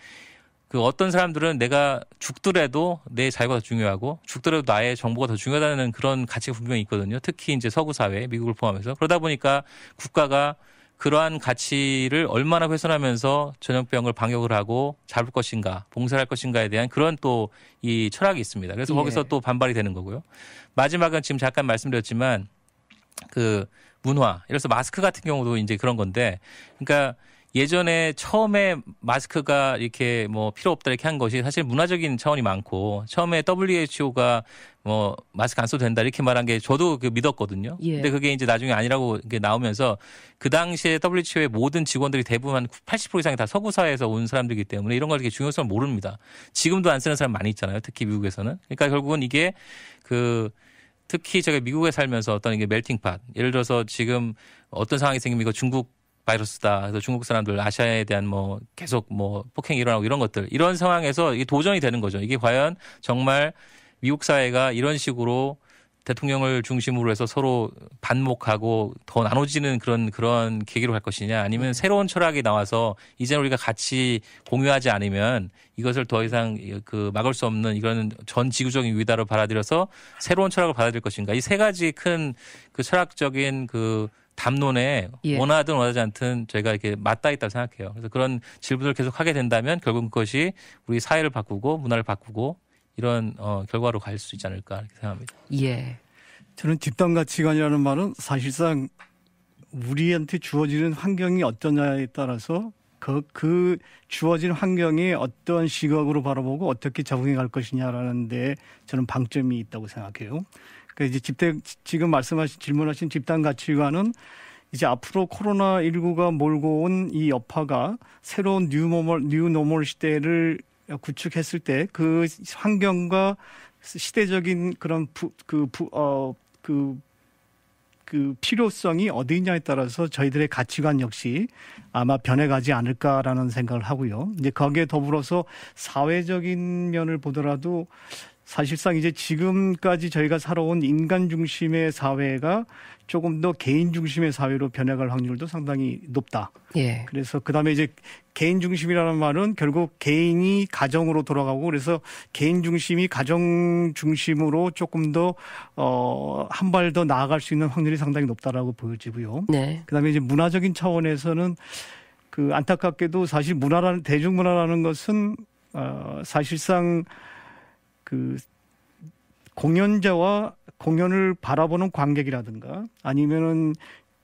그 어떤 사람들은 내가 죽더라도 내 자유가 더 중요하고 죽더라도 나의 정보가 더 중요하다는 그런 가치가 분명히 있거든요. 특히 이제 서구 사회, 미국을 포함해서 그러다 보니까 국가가 그러한 가치를 얼마나 훼손하면서 전염병을 방역을 하고 잡을 것인가, 봉쇄할 것인가에 대한 그런 또 이 철학이 있습니다. 그래서 거기서 또 반발이 되는 거고요. 마지막은 지금 잠깐 말씀드렸지만 그 문화, 예를 들어서 마스크 같은 경우도 이제 그런 건데, 그러니까 예전에 처음에 마스크가 이렇게 뭐 필요 없다 이렇게 한 것이 사실 문화적인 차원이 많고 처음에 WHO가 뭐 마스크 안 써도 된다 이렇게 말한 게 저도 그 믿었거든요. 근데 그게 이제 나중에 아니라고 이렇게 나오면서 그 당시에 WHO의 모든 직원들이 대부분 한 80% 이상이 다 서구 사회에서 온 사람들이기 때문에 이런 걸 이렇게 중요성을 모릅니다. 지금도 안 쓰는 사람 많이 있잖아요. 특히 미국에서는. 그러니까 결국은 이게 그 특히 제가 미국에 살면서 어떤 이게 멜팅팟 예를 들어서 지금 어떤 상황이 생기면 이거 중국 바이러스다. 그래서 중국 사람들 아시아에 대한 뭐 계속 뭐 폭행이 일어나고 이런 것들 이런 상황에서 이게 도전이 되는 거죠. 이게 과연 정말 미국 사회가 이런 식으로 대통령을 중심으로 해서 서로 반목하고 더 나눠지는 그런 계기로 갈 것이냐 아니면 새로운 철학이 나와서 이제 우리가 같이 공유하지 않으면 이것을 더 이상 그 막을 수 없는 이거는 전 지구적인 위기다로 받아들여서 새로운 철학을 받아들일 것인가 이 세 가지 큰 그 철학적인 그 담론에 원하든 원하지 않든 저희가 이렇게 맞닿아 있다고 생각해요. 그래서 그런 질문을 계속 하게 된다면 결국 그것이 우리 사회를 바꾸고 문화를 바꾸고 이런 결과로 갈 수 있지 않을까 이렇게 생각합니다. 예. 저는 집단 가치관이라는 말은 사실상 우리한테 주어지는 환경이 어떠냐에 따라서 그 주어진 환경에 어떤 시각으로 바라보고 어떻게 적응해 갈 것이냐라는 데 저는 방점이 있다고 생각해요. 그러니까 이제 지금 질문하신 집단 가치관은 이제 앞으로 코로나19가 몰고 온 이 여파가 새로운 뉴노멀 시대를 구축했을 때 그 환경과 시대적인 그런 필요성이 어디냐에 따라서 저희들의 가치관 역시 아마 변해가지 않을까라는 생각을 하고요. 이제 거기에 더불어서 사회적인 면을 보더라도 사실상 이제 지금까지 저희가 살아온 인간 중심의 사회가 조금 더 개인 중심의 사회로 변해갈 확률도 상당히 높다. 예. 그래서 그다음에 이제 개인 중심이라는 말은 결국 개인이 가정으로 돌아가고 그래서 개인 중심이 가정 중심으로 조금 더 한 발 더 나아갈 수 있는 확률이 상당히 높다라고 보여지고요. 네. 그다음에 이제 문화적인 차원에서는 그 안타깝게도 사실 대중문화라는 것은 사실상 그 공연자와 공연을 바라보는 관객이라든가 아니면은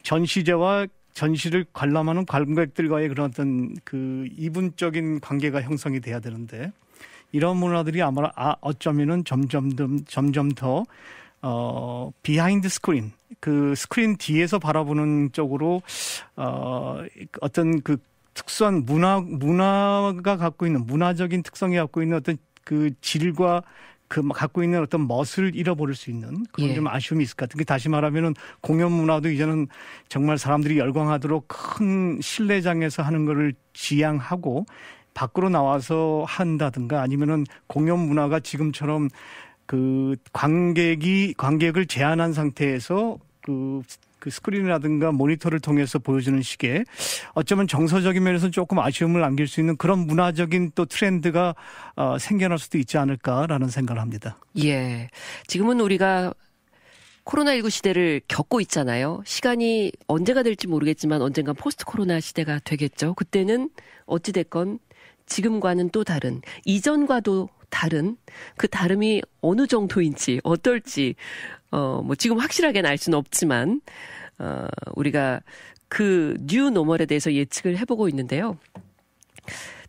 전시제와 전시를 관람하는 관객들과의 그런 어떤 그 이분적인 관계가 형성이 돼야 되는데 이런 문화들이 아마 어쩌면은 점점 더 비하인드 스크린 그 스크린 뒤에서 바라보는 쪽으로 어떤 그 특수한 문화가 갖고 있는 문화적인 특성이 갖고 있는 어떤 그 질과 그 갖고 있는 어떤 멋을 잃어버릴 수 있는 그런 좀 아쉬움이 있을 것 같은 게 다시 말하면은 공연 문화도 이제는 정말 사람들이 열광하도록 큰 실내장에서 하는 거를 지향하고 밖으로 나와서 한다든가 아니면은 공연 문화가 지금처럼 그 관객을 제한한 상태에서 그 스크린이라든가 모니터를 통해서 보여주는 식의 어쩌면 정서적인 면에서 조금 아쉬움을 남길 수 있는 그런 문화적인 또 트렌드가 생겨날 수도 있지 않을까라는 생각을 합니다. 예. 지금은 우리가 코로나19 시대를 겪고 있잖아요. 시간이 언제가 될지 모르겠지만 언젠간 포스트 코로나 시대가 되겠죠. 그때는 어찌됐건 지금과는 또 다른 이전과도 다른 그 다름이 어느 정도인지 어떨지 뭐 지금 확실하게는 알 수는 없지만 우리가 그 뉴 노멀에 대해서 예측을 해보고 있는데요.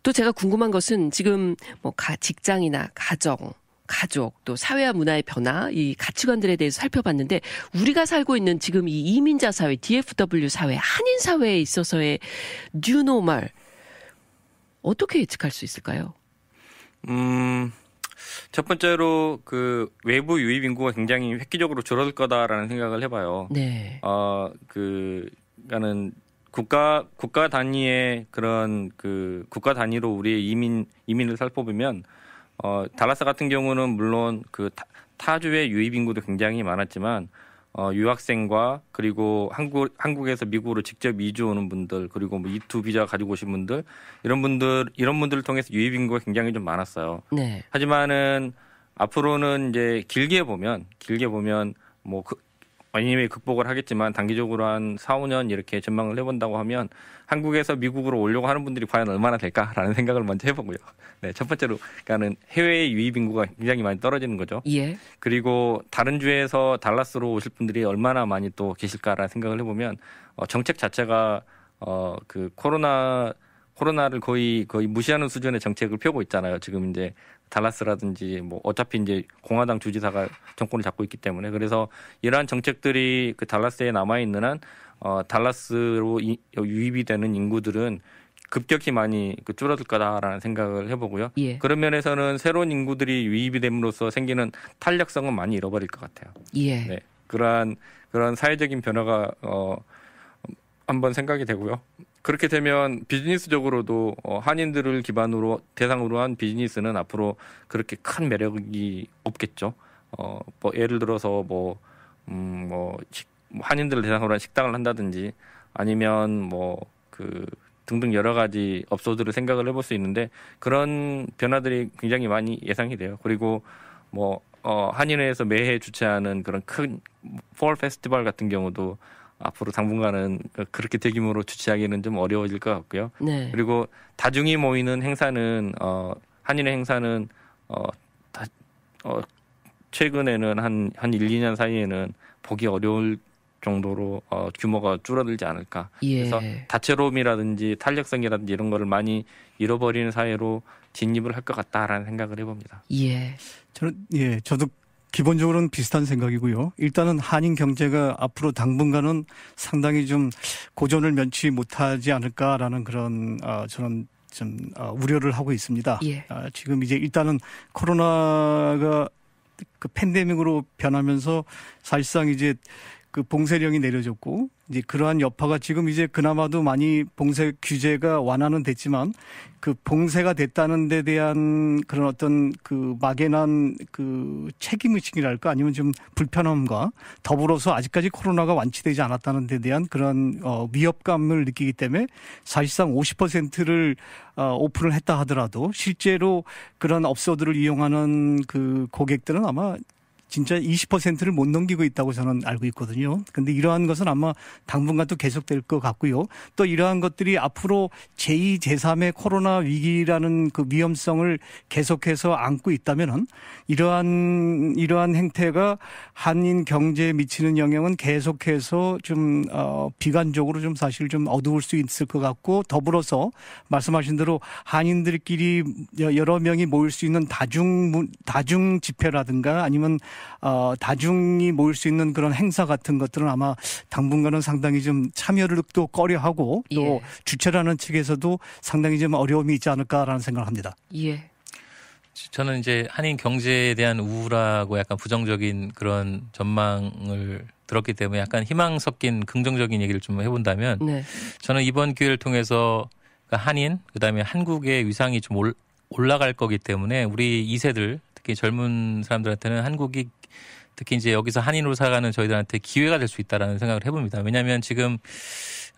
또 제가 궁금한 것은 지금 뭐 직장이나 가족, 또 사회와 문화의 변화, 이 가치관들에 대해서 살펴봤는데 우리가 살고 있는 지금 이 이민자 사회, DFW 사회, 한인 사회에 있어서의 뉴 노멀 어떻게 예측할 수 있을까요? 첫 번째로 그 외부 유입 인구가 굉장히 획기적으로 줄어들 거다라는 생각을 해봐요. 네. 그러니까는 국가 단위의 그런 그 국가 단위로 우리의 이민을 살펴보면 달라스 같은 경우는 물론 그 타주의 유입 인구도 굉장히 많았지만 유학생과 그리고 한국에서 미국으로 직접 이주 오는 분들 그리고 뭐 E2 비자 가지고 오신 분들 이런 분들을 통해서 유입 인구가 굉장히 좀 많았어요. 네. 하지만은 앞으로는 이제 길게 보면 뭐 아니면 극복을 하겠지만 단기적으로 한 4, 5년 이렇게 전망을 해본다고 하면 한국에서 미국으로 오려고 하는 분들이 과연 얼마나 될까라는 생각을 먼저 해보고요. 네, 첫 번째로 그러니까는 해외 유입 인구가 굉장히 많이 떨어지는 거죠. 예. 그리고 다른 주에서 달라스로 오실 분들이 얼마나 많이 또 계실까라는 생각을 해보면 정책 자체가 그 코로나를 거의 무시하는 수준의 정책을 펴고 있잖아요. 지금 이제 달라스라든지 뭐 어차피 이제 공화당 주지사가 정권을 잡고 있기 때문에 그래서 이러한 정책들이 그 달라스에 남아 있는 한 달라스로 유입이 되는 인구들은 급격히 많이 줄어들 거다라는 생각을 해보고요. 예. 그런 면에서는 새로운 인구들이 유입이 됨으로써 생기는 탄력성은 많이 잃어버릴 것 같아요. 예. 네, 그런 사회적인 변화가 한번 생각이 되고요. 그렇게 되면 비즈니스적으로도 한인들을 대상으로 한 비즈니스는 앞으로 그렇게 큰 매력이 없겠죠. 뭐 예를 들어서 한인들을 대상으로 한 식당을 한다든지 아니면 등등 여러 가지 업소들을 생각을 해볼 수 있는데 그런 변화들이 굉장히 많이 예상이 돼요. 그리고 한인회에서 매해 주최하는 그런 큰 폴 페스티벌 같은 경우도 앞으로 당분간은 그렇게 대규모로 주최하기는 좀 어려워질 것 같고요. 네. 그리고 다중이 모이는 행사는 한인회 행사는 최근에는 한 1, 2년 사이에는 보기 어려울 정도로 규모가 줄어들지 않을까. 예. 그래서 다채로움이라든지 탄력성이라든지 이런 거를 많이 잃어버리는 사회로 진입을 할 것 같다라는 생각을 해봅니다. 예. 저도 기본적으로는 비슷한 생각이고요. 일단은 한인 경제가 앞으로 당분간은 상당히 좀 고전을 면치 못하지 않을까라는 그런 저는 좀 우려를 하고 있습니다. 예. 지금 이제 일단은 코로나가 그 팬데믹으로 변하면서 사실상 이제 그 봉쇄령이 내려졌고 이제 그러한 여파가 지금 이제 그나마도 많이 봉쇄 규제가 완화는 됐지만 그 봉쇄가 됐다는 데 대한 그런 어떤 그 막연한 그 책임의식이랄까 아니면 좀 불편함과 더불어서 아직까지 코로나가 완치되지 않았다는 데 대한 그런 위협감을 느끼기 때문에 사실상 50%를 오픈을 했다 하더라도 실제로 그런 업소들을 이용하는 그 고객들은 아마 진짜 20%를 못 넘기고 있다고 저는 알고 있거든요. 그런데 이러한 것은 아마 당분간 또 계속될 것 같고요. 또 이러한 것들이 앞으로 제2, 제3의 코로나 위기라는 그 위험성을 계속해서 안고 있다면은 이러한 행태가 한인 경제에 미치는 영향은 계속해서 좀 비관적으로 좀 사실 좀 어두울 수 있을 것 같고 더불어서 말씀하신 대로 한인들끼리 여러 명이 모일 수 있는 다중 집회라든가 아니면 다중이 모일 수 있는 그런 행사 같은 것들은 아마 당분간은 상당히 좀 참여를 또 꺼려하고 또 예. 주최라는 측에서도 상당히 좀 어려움이 있지 않을까라는 생각을 합니다. 예. 저는 이제 한인 경제에 대한 우울하고 약간 부정적인 그런 전망을 들었기 때문에 약간 희망 섞인 긍정적인 얘기를 좀 해본다면 네. 저는 이번 기회를 통해서 한인 그다음에 한국의 위상이 좀 올라갈 거기 때문에 우리 2세들 특히 젊은 사람들한테는 한국이 특히 이제 여기서 한인으로 살아가는 저희들한테 기회가 될 수 있다라는 생각을 해봅니다. 왜냐하면 지금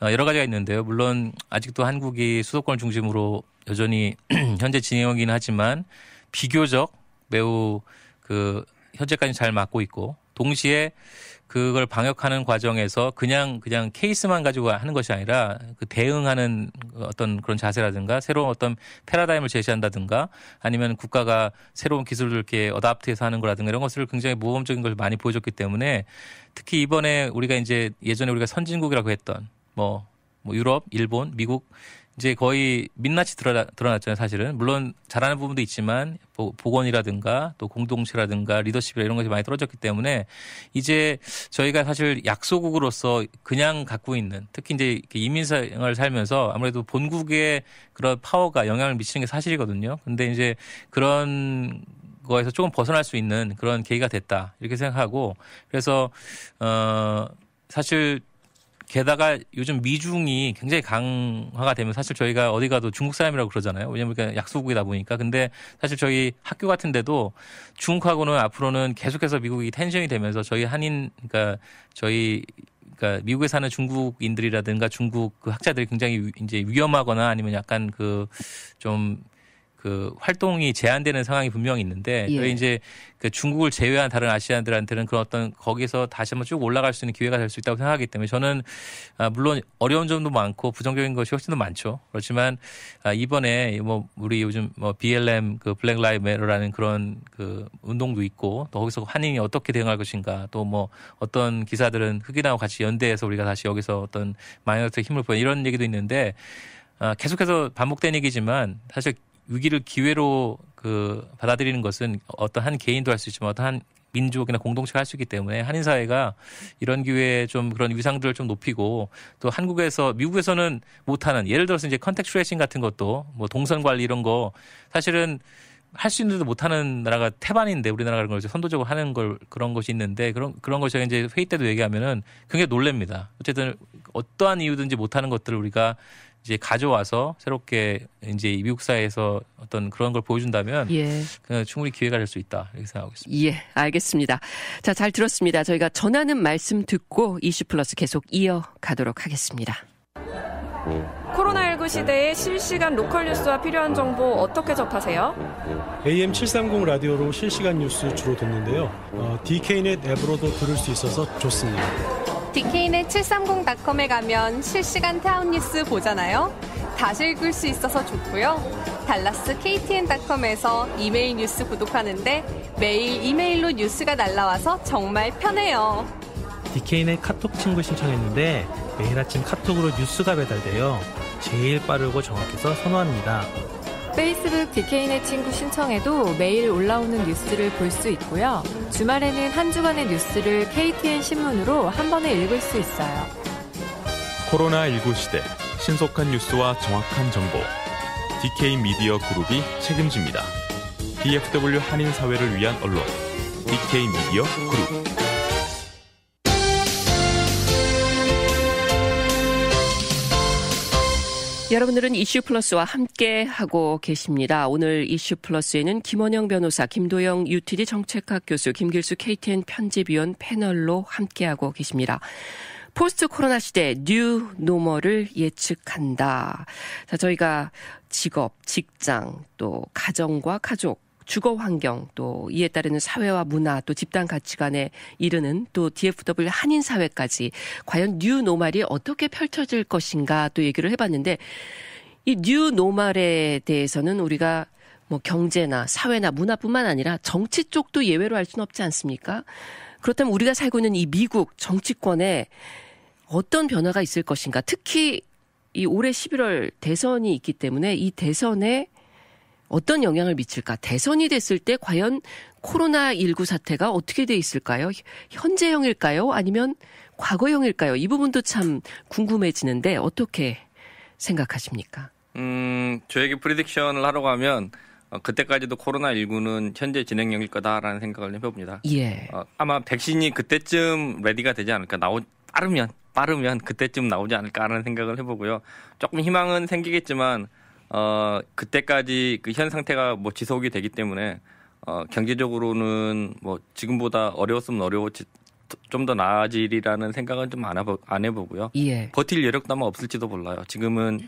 여러 가지가 있는데요. 물론 아직도 한국이 수도권을 중심으로 여전히 현재 진행이긴 하지만 비교적 매우 그 현재까지 잘 맞고 있고 동시에 그걸 방역하는 과정에서 그냥 케이스만 가지고 하는 것이 아니라 그 대응하는 어떤 그런 자세라든가 새로운 어떤 패러다임을 제시한다든가 아니면 국가가 새로운 기술을 이렇게 어답트해서 하는 거라든가 이런 것을 굉장히 모범적인 걸 많이 보여줬기 때문에 특히 이번에 우리가 이제 예전에 우리가 선진국이라고 했던 뭐 유럽, 일본, 미국 이제 거의 민낯이 드러났잖아요, 사실은. 물론 잘하는 부분도 있지만 보건이라든가 또 공동체라든가 리더십이라 이런 것이 많이 떨어졌기 때문에 이제 저희가 사실 약소국으로서 그냥 갖고 있는 특히 이제 이민생활을 살면서 아무래도 본국의 그런 파워가 영향을 미치는 게 사실이거든요. 근데 이제 그런 거에서 조금 벗어날 수 있는 그런 계기가 됐다. 이렇게 생각하고 그래서 사실 게다가 요즘 미중이 굉장히 강화가 되면 사실 저희가 어디 가도 중국 사람이라고 그러잖아요. 왜냐하면 그러니까 약소국이다 보니까. 근데 사실 저희 학교 같은 데도 중국하고는 앞으로는 계속해서 미국이 텐션이 되면서 저희 그러니까 미국에 사는 중국인들이라든가 중국 그 학자들이 굉장히 이제 위험하거나 아니면 약간 그 활동이 제한되는 상황이 분명히 있는데 저희 이제 그 중국을 제외한 다른 아시아들한테는 그런 어떤 거기서 다시 한번 쭉 올라갈 수 있는 기회가 될 수 있다고 생각하기 때문에 저는 물론 어려운 점도 많고 부정적인 것이 훨씬 더 많죠. 그렇지만 이번에 우리 요즘 BLM 그 블랙 라이브 매터라는 그런 그 운동도 있고 또 거기서 한인이 어떻게 대응할 것인가 또 어떤 기사들은 흑인하고 같이 연대해서 우리가 다시 여기서 어떤 마이너리티 힘을 보여 이런 얘기도 있는데 계속해서 반복된 얘기지만 사실 위기를 기회로 받아들이는 것은 어떤 한 개인도 할 수 있지만 어떤 한 민족이나 공동체가 할 수 있기 때문에 한인 사회가 이런 기회에 좀 그런 위상들을 좀 높이고 또 미국에서는 못하는 예를 들어서 이제 컨택트 트레이싱 같은 것도 동선 관리 이런 거 사실은 할 수 있는데도 못하는 나라가 태반인데 우리나라가 그런 걸 선도적으로 하는 그런 것이 있는데 그런 걸 제가 이제 회의 때도 얘기하면은 굉장히 놀랍니다. 어쨌든 어떠한 이유든지 못하는 것들을 우리가 이제 가져와서 새롭게 이제 미국 사회에서 어떤 그런 걸 보여준다면 충분히 기회가 될 수 있다 이렇게 생각하고 있습니다. 예, 알겠습니다. 자, 잘 들었습니다. 저희가 전하는 말씀 듣고 이슈 플러스 계속 이어가도록 하겠습니다. 코로나19 시대에 실시간 로컬 뉴스와 필요한 정보 어떻게 접하세요? AM 730 라디오로 실시간 뉴스 주로 듣는데요. DK넷 앱으로도 들을 수 있어서 좋습니다. DK넷 730.com에 가면 실시간 타운 뉴스 보잖아요. 다시 읽을 수 있어서 좋고요. 달라스 KTN.com에서 이메일 뉴스 구독하는데 매일 이메일로 뉴스가 날라와서 정말 편해요. DK넷 카톡 친구 신청했는데 매일 아침 카톡으로 뉴스가 배달돼요. 제일 빠르고 정확해서 선호합니다. 페이스북 DK넷 친구 신청해도 매일 올라오는 뉴스를 볼 수 있고요. 주말에는 한 주간의 뉴스를 KTN 신문으로 한 번에 읽을 수 있어요. 코로나19 시대 신속한 뉴스와 정확한 정보 DK 미디어 그룹이 책임집니다. DFW 한인 사회를 위한 언론 DK 미디어 그룹. 여러분들은 이슈 플러스와 함께하고 계십니다. 오늘 이슈 플러스에는 김원영 변호사, 김도영 UTD 정책학 교수, 김길수 KTN 편집위원 패널로 함께하고 계십니다. 포스트 코로나 시대 뉴 노멀을 예측한다. 자, 저희가 직업, 직장, 또 가정과 가족, 주거 환경, 또 이에 따르는 사회와 문화, 또 집단 가치관에 이르는 또 DFW 한인 사회까지 과연 뉴 노멀이 어떻게 펼쳐질 것인가 또 얘기를 해봤는데 이 뉴 노멀에 대해서는 우리가 경제나 사회나 문화뿐만 아니라 정치 쪽도 예외로 할 수는 없지 않습니까? 그렇다면 우리가 살고 있는 이 미국 정치권에 어떤 변화가 있을 것인가? 특히 이 올해 11월 대선이 있기 때문에 이 대선에 어떤 영향을 미칠까? 대선이 됐을 때 과연 코로나19 사태가 어떻게 돼 있을까요? 현재형일까요? 아니면 과거형일까요? 이 부분도 참 궁금해지는데 어떻게 생각하십니까? 저에게 프리딕션을 하러 가면 그때까지도 코로나19는 현재 진행형일 거다라는 생각을 해봅니다. 예. 아마 백신이 그때쯤 레디가 되지 않을까. 빠르면 그때쯤 나오지 않을까라는 생각을 해보고요. 조금 희망은 생기겠지만 그때까지 그 현 상태가 지속이 되기 때문에 경제적으로는 지금보다 어려웠으면 좀 더 나아지리라는 생각은 좀 안 해보고요. 예. 버틸 여력도 아마 없을지도 몰라요. 지금은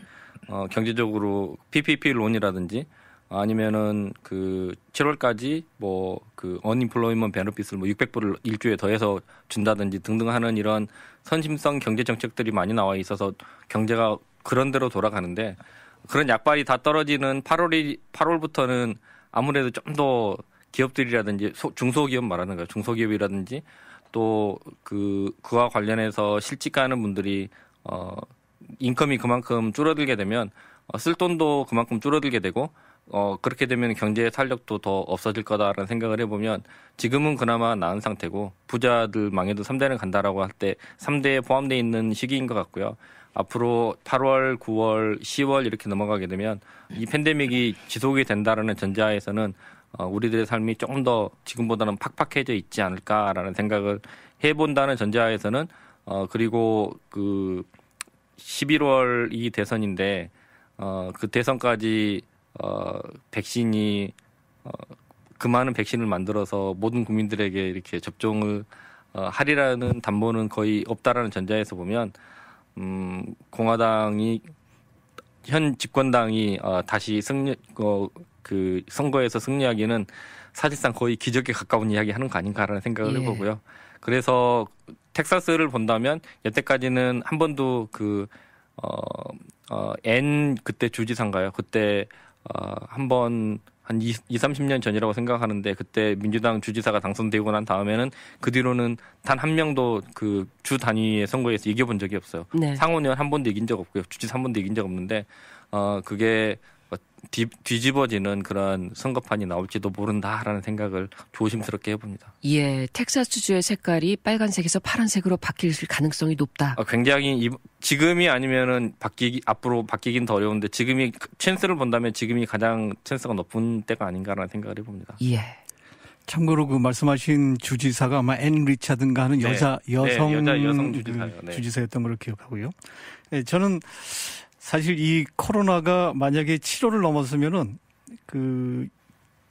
경제적으로 PPP 론이라든지 아니면은 그 7월까지 뭐 그 언임플로이먼트 베너핏을 뭐 600불을 일주에 더해서 준다든지 등등 하는 이런 선심성 경제 정책들이 많이 나와 있어서 경제가 그런 대로 돌아가는데 그런 약발이 다 떨어지는 8월부터는 아무래도 좀 더 기업들이라든지 중소기업 말하는 거예요. 중소기업이라든지 또 그와 관련해서 실직하는 분들이 인컴이 그만큼 줄어들게 되면 쓸 돈도 그만큼 줄어들게 되고 그렇게 되면 경제의 탄력도 더 없어질 거다라는 생각을 해보면 지금은 그나마 나은 상태고 부자들 망해도 3대는 간다라고 할 때 3대에 포함되어 있는 시기인 것 같고요. 앞으로 8월, 9월, 10월 이렇게 넘어가게 되면 이 팬데믹이 지속이 된다라는 전제하에서는 우리들의 삶이 조금 더 지금보다는 팍팍해져 있지 않을까라는 생각을 해본다는 전제하에서는 그리고 그 11월이 대선인데 그 대선까지 백신이 그 많은 백신을 만들어서 모든 국민들에게 이렇게 접종을 하리라는 담보는 거의 없다라는 전제에서 보면 공화당이 현 집권당이 다시 그 선거에서 승리하기는 사실상 거의 기적에 가까운 이야기 하는 거 아닌가라는 생각을 해보고요. 그래서 텍사스를 본다면 여태까지는 한 번도 그때 주지사인가요? 그때 한 번 한 30년 전이라고 생각하는데 그때 민주당 주지사가 당선되고 난 다음에는 그 뒤로는 단 한 명도 그 주 단위의 선거에서 이겨본 적이 없어요. 네. 상원의원 한 번도 이긴 적 없고요. 주지사 한 번도 이긴 적 없는데 그게 뒤집어지는 그런 선거판이 나올지도 모른다라는 생각을 조심스럽게 해봅니다. 예, 텍사스주의 색깔이 빨간색에서 파란색으로 바뀔 가능성이 높다. 굉장히 지금이 아니면은 앞으로 바뀌긴 더 어려운데 지금이 찬스를 본다면 지금이 가장 찬스가 높은 때가 아닌가라는 생각을 해봅니다. 예. 참고로 그 말씀하신 주지사가 아마 앤 리차든가 하는 여성 주지사예요. 네. 주지사였던 걸로 기억하고요. 네, 저는 사실 이 코로나가 만약에 7월을 넘었으면은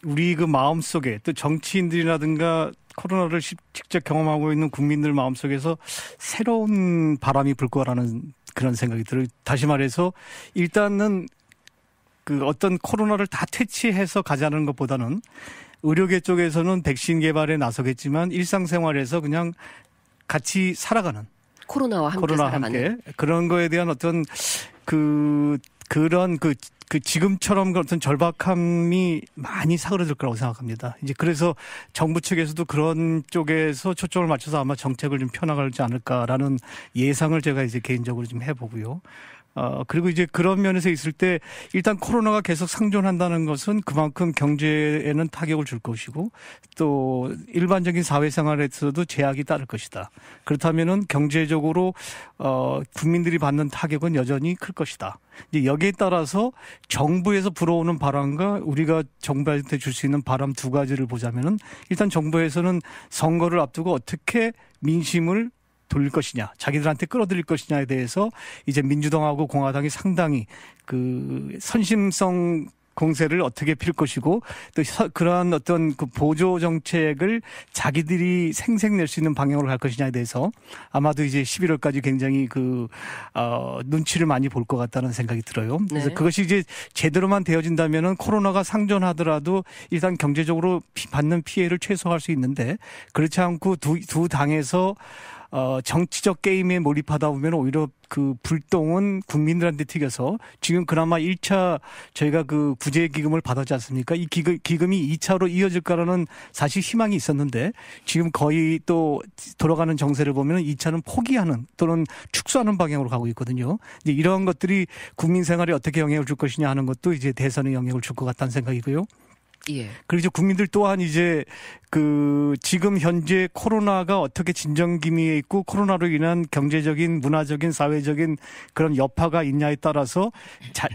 우리 마음 속에 또 정치인들이라든가 코로나를 직접 경험하고 있는 국민들 마음 속에서 새로운 바람이 불 거라는 그런 생각이 들어요. 다시 말해서 일단은 어떤 코로나를 다 퇴치해서 가자는 것보다는 의료계 쪽에서는 백신 개발에 나서겠지만 일상생활에서 그냥 같이 살아가는 코로나와 함께 그런 거에 대한 어떤 그런 지금처럼 어떤 절박함이 많이 사그러들 거라고 생각합니다. 이제 그래서 정부 측에서도 그런 쪽에서 초점을 맞춰서 아마 정책을 좀 펴나가지 않을까라는 예상을 제가 이제 개인적으로 좀 해보고요. 그리고 이제 그런 면에서 있을 때 일단 코로나가 계속 상존한다는 것은 그만큼 경제에는 타격을 줄 것이고 또 일반적인 사회생활에서도 제약이 따를 것이다. 그렇다면은 경제적으로 국민들이 받는 타격은 여전히 클 것이다. 이제 여기에 따라서 정부에서 불어오는 바람과 우리가 정부한테 줄 수 있는 바람 두 가지를 보자면은 일단 정부에서는 선거를 앞두고 어떻게 민심을 돌릴 것이냐, 자기들한테 끌어들일 것이냐에 대해서 이제 민주당하고 공화당이 상당히 선심성 공세를 어떻게 필 것이고 또 그러한 어떤 보조 정책을 자기들이 생색낼 수 있는 방향으로 갈 것이냐에 대해서 아마도 이제 11월까지 굉장히 눈치를 많이 볼 것 같다는 생각이 들어요. 그래서 그것이 이제 제대로만 되어진다면은 코로나가 상존하더라도 일단 경제적으로 받는 피해를 최소화할 수 있는데 그렇지 않고 두 당에서 정치적 게임에 몰입하다 보면 오히려 불똥은 국민들한테 튀겨서 지금 그나마 1차 저희가 구제 기금을 받았지 않습니까? 이 기금이 2차로 이어질까라는 사실 희망이 있었는데 지금 거의 또 돌아가는 정세를 보면 2차는 포기하는 또는 축소하는 방향으로 가고 있거든요. 이제 이런 것들이 국민 생활에 어떻게 영향을 줄 것이냐 하는 것도 이제 대선에 영향을 줄 것 같다는 생각이고요. 예. 그리고 이제 국민들 또한 이제 지금 현재 코로나가 어떻게 진정기미에 있고 코로나로 인한 경제적인, 문화적인, 사회적인 그런 여파가 있냐에 따라서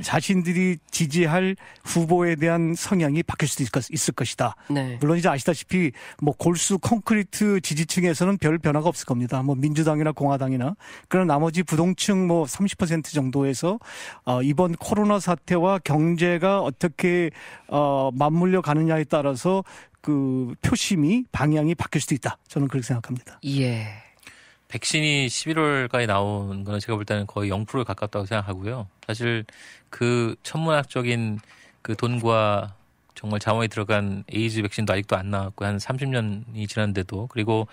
자신들이 지지할 후보에 대한 성향이 바뀔 수도 있을 것이다. 네. 물론 이제 아시다시피 골수 콘크리트 지지층에서는 별 변화가 없을 겁니다. 민주당이나 공화당이나 그러나 나머지 부동층 30% 정도에서 이번 코로나 사태와 경제가 어떻게 맞물려 가느냐에 따라서 표심이 방향이 바뀔 수도 있다. 저는 그렇게 생각합니다. 예. 백신이 11월까지 나온 건 제가 볼 때는 거의 0%에 가깝다고 생각하고요. 사실 천문학적인 그 돈과 정말 자원이 들어간 에이즈 백신도 아직도 안 나왔고 한 30년이 지났는데도 그리고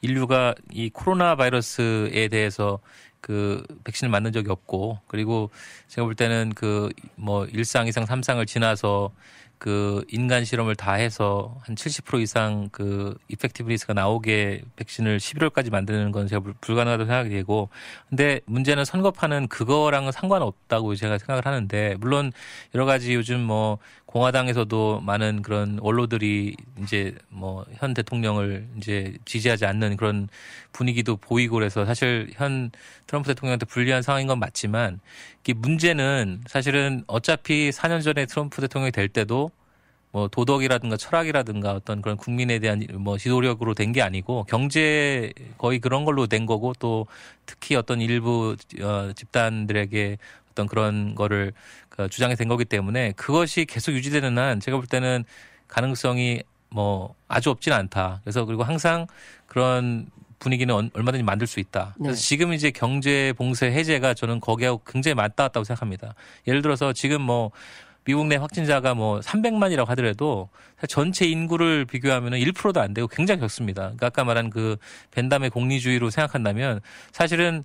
인류가 이 코로나 바이러스에 대해서 그 백신을 맞는 적이 없고 그리고 제가 볼 때는 그 뭐 1상, 2상, 3상을 지나서 그 인간 실험을 다 해서 한 70% 이상 그 이펙티브니스가 나오게 백신을 11월까지 만드는 건 제가 불가능하다고 생각이 되고 근데 문제는 선거판은 그거랑은 상관없다고 제가 생각을 하는데 물론 여러 가지 요즘 뭐 공화당에서도 많은 그런 원로들이 이제 뭐 현 대통령을 이제 지지하지 않는 그런 분위기도 보이고 그래서 사실 현 트럼프 대통령한테 불리한 상황인 건 맞지만 이게 문제는 사실은 어차피 4년 전에 트럼프 대통령이 될 때도 뭐 도덕이라든가 철학이라든가 어떤 그런 국민에 대한 뭐 지도력으로 된 게 아니고 경제 거의 그런 걸로 된 거고 또 특히 어떤 일부 집단들에게 어떤 그런 거를 주장이 된 거기 때문에 그것이 계속 유지되는 한 제가 볼 때는 가능성이 뭐 아주 없지는 않다. 그래서 그리고 항상 그런 분위기는 얼마든지 만들 수 있다. 그래서 지금 이제 경제 봉쇄 해제가 저는 거기하고 굉장히 맞닿았다고 생각합니다. 예를 들어서 지금 뭐 미국 내 확진자가 뭐 300만이라고 하더라도 전체 인구를 비교하면 1%도 안 되고 굉장히 적습니다. 그러니까 아까 말한 그 벤담의 공리주의로 생각한다면 사실은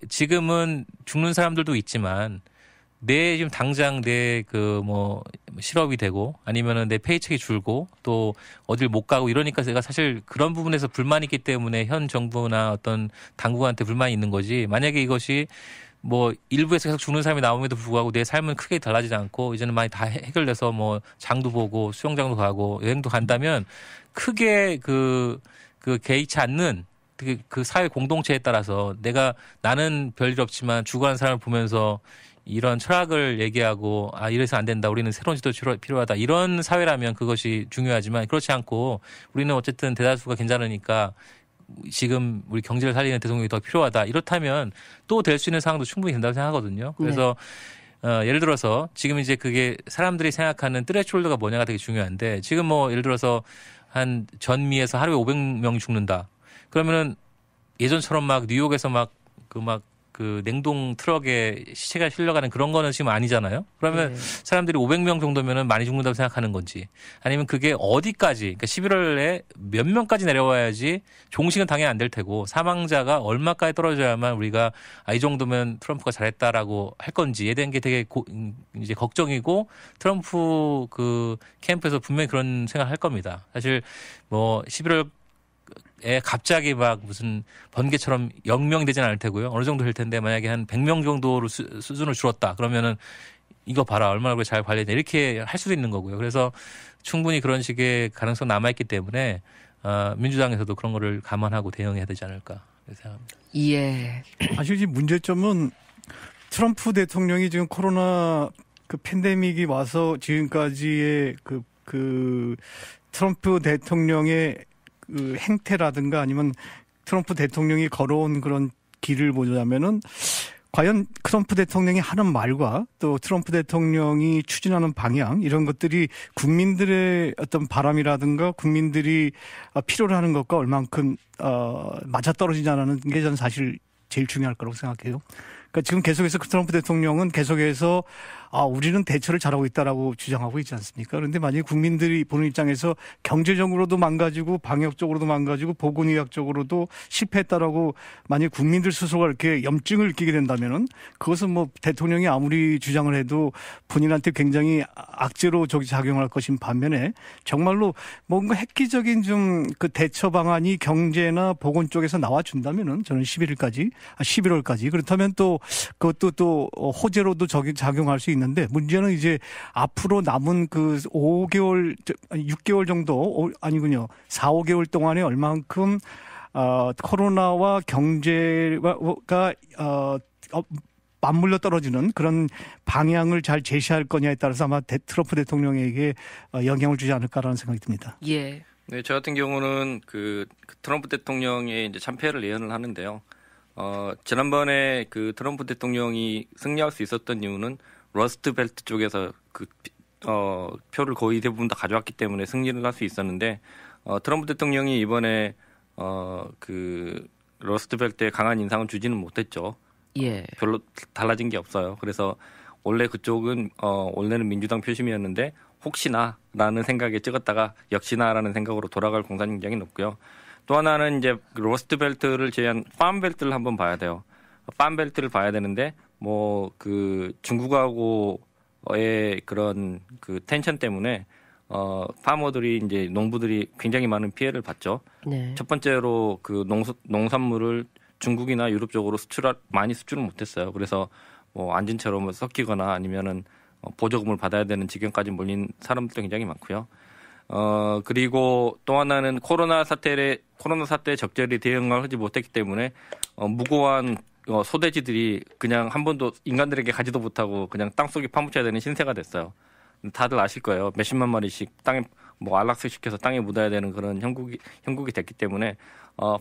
지금은 죽는 사람들도 있지만 지금 당장 내 그 뭐 실업이 되고 아니면은 내 페이첵이 줄고 또 어딜 못 가고 이러니까 제가 사실 그런 부분에서 불만이 있기 때문에 현 정부나 어떤 당국한테 불만이 있는 거지 만약에 이것이 뭐 일부에서 계속 죽는 사람이 나옴에도 불구하고 내 삶은 크게 달라지지 않고 이제는 많이 다 해결돼서 뭐 장도 보고 수영장도 가고 여행도 간다면 크게 그 개의치 않는 그 사회 공동체에 따라서 나는 별일 없지만 죽어가는 사람을 보면서 이런 철학을 얘기하고 이래서 안 된다. 우리는 새로운 지도 필요하다. 이런 사회라면 그것이 중요하지만 그렇지 않고 우리는 어쨌든 대다수가 괜찮으니까 지금 우리 경제를 살리는 대통령이 더 필요하다. 이렇다면 또 될 수 있는 상황도 충분히 된다고 생각하거든요. 그래서 예를 들어서 지금 이제 그게 사람들이 생각하는 트레시홀드가 뭐냐가 되게 중요한데 지금 뭐 예를 들어서 한 전미에서 하루에 500명이 죽는다. 그러면은 예전처럼 막 뉴욕에서 그 냉동 트럭에 시체가 실려가는 그런 거는 지금 아니잖아요. 그러면 사람들이 500명 정도면은 많이 죽는다고 생각하는 건지 아니면 그게 어디까지 그러니까 11월에 몇 명까지 내려와야지 종식은 당연히 안 될 테고 사망자가 얼마까지 떨어져야만 우리가 이 정도면 트럼프가 잘했다라고 할 건지에 대한 게 되게 이제 걱정이고 트럼프 그 캠프에서 분명히 그런 생각을 할 겁니다. 사실 뭐 11월 갑자기 막 무슨 번개처럼 0명이 되진 않을 테고요. 어느 정도 될 텐데 만약에 한 100명 정도로 수준을 줄었다. 그러면은 이거 봐라. 얼마나 그걸 잘 관리했냐. 이렇게 할 수도 있는 거고요. 그래서 충분히 그런 식의 가능성 남아있기 때문에 민주당에서도 그런 거를 감안하고 대응해야 되지 않을까 생각합니다. 예. 사실 이 문제점은 트럼프 대통령이 지금 코로나 그 팬데믹이 와서 지금까지의 그 트럼프 대통령의 그 행태라든가 아니면 트럼프 대통령이 걸어온 그런 길을 보자면은 과연 트럼프 대통령이 하는 말과 또 트럼프 대통령이 추진하는 방향 이런 것들이 국민들의 어떤 바람이라든가 국민들이 필요로 하는 것과 얼만큼 맞아떨어지냐는 게 저는 사실 제일 중요할 거라고 생각해요. 그러니까 지금 계속해서 트럼프 대통령은 계속해서 우리는 대처를 잘하고 있다라고 주장하고 있지 않습니까? 그런데 만약에 국민들이 보는 입장에서 경제적으로도 망가지고 방역적으로도 망가지고 보건의학적으로도 실패했다라고 만약에 국민들 스스로가 이렇게 염증을 느끼게 된다면은 그것은 뭐 대통령이 아무리 주장을 해도 본인한테 굉장히 악재로 작용할 것인 반면에 정말로 뭔가 획기적인 좀 그 대처 방안이 경제나 보건 쪽에서 나와준다면은 저는 11월까지 그렇다면 또 그것도 또 호재로도 작용할 수 있는데 문제는 이제 앞으로 남은 그 6개월 정도 아니군요. 4, 5개월 동안에 얼만큼 코로나와 경제가 맞물려 떨어지는 그런 방향을 잘 제시할 거냐에 따라서 아마 트럼프 대통령에게 영향을 주지 않을까라는 생각이 듭니다. 예. 네, 저 같은 경우는 그 트럼프 대통령의 이제 참패를 예언을 하는데요. 지난번에 그 트럼프 대통령이 승리할 수 있었던 이유는 러스트벨트 쪽에서 표를 거의 대부분 다 가져왔기 때문에 승리를 할 수 있었는데, 트럼프 대통령이 이번에, 그 러스트벨트에 강한 인상을 주지는 못했죠. 예. 별로 달라진 게 없어요. 그래서 원래 그쪽은 원래는 민주당 표심이었는데 혹시나라는 생각에 찍었다가 역시나라는 생각으로 돌아갈 공산이 굉장히 높고요. 또 하나는 이제 로스트벨트를 제외한 팜벨트를 한번 봐야 돼요. 팜벨트를 봐야 되는데 뭐 그 중국하고의 그런 그 텐션 때문에 파머들이 이제 농부들이 굉장히 많은 피해를 봤죠. 네. 첫 번째로 그 농산물을 중국이나 유럽 쪽으로 많이 수출을 못했어요. 그래서 뭐 안진처럼 섞이거나 아니면은 보조금을 받아야 되는 지경까지 몰린 사람들도 굉장히 많고요. 그리고 또 하나는 코로나 사태에 적절히 대응을 하지 못했기 때문에 무고한 소돼지들이 그냥 한 번도 인간들에게 가지도 못하고 그냥 땅속에 파묻혀야 되는 신세가 됐어요. 다들 아실 거예요. 몇십만 마리씩 땅에 뭐 안락사시켜서 땅에 묻어야 되는 그런 형국이 됐기 때문에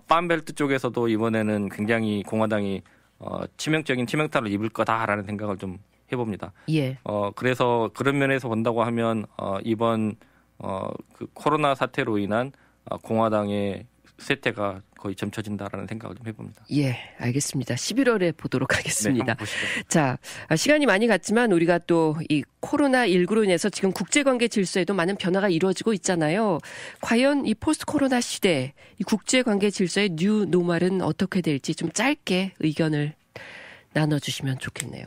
팜벨트 쪽에서도 이번에는 굉장히 공화당이 치명적인 치명타를 입을 거다라는 생각을 좀 해봅니다. 예. 그래서 그런 면에서 본다고 하면 이번 그 코로나 사태로 인한 공화당의 쇠퇴가 거의 점쳐진다라는 생각을 좀 해봅니다. 예, 알겠습니다. 11월에 보도록 하겠습니다. 네, 자, 시간이 많이 갔지만 우리가 또 이 코로나19로 인해서 지금 국제관계 질서에도 많은 변화가 이루어지고 있잖아요. 과연 이 포스트 코로나 시대 이 국제관계 질서의 뉴 노멀은 어떻게 될지 좀 짧게 의견을 나눠주시면 좋겠네요.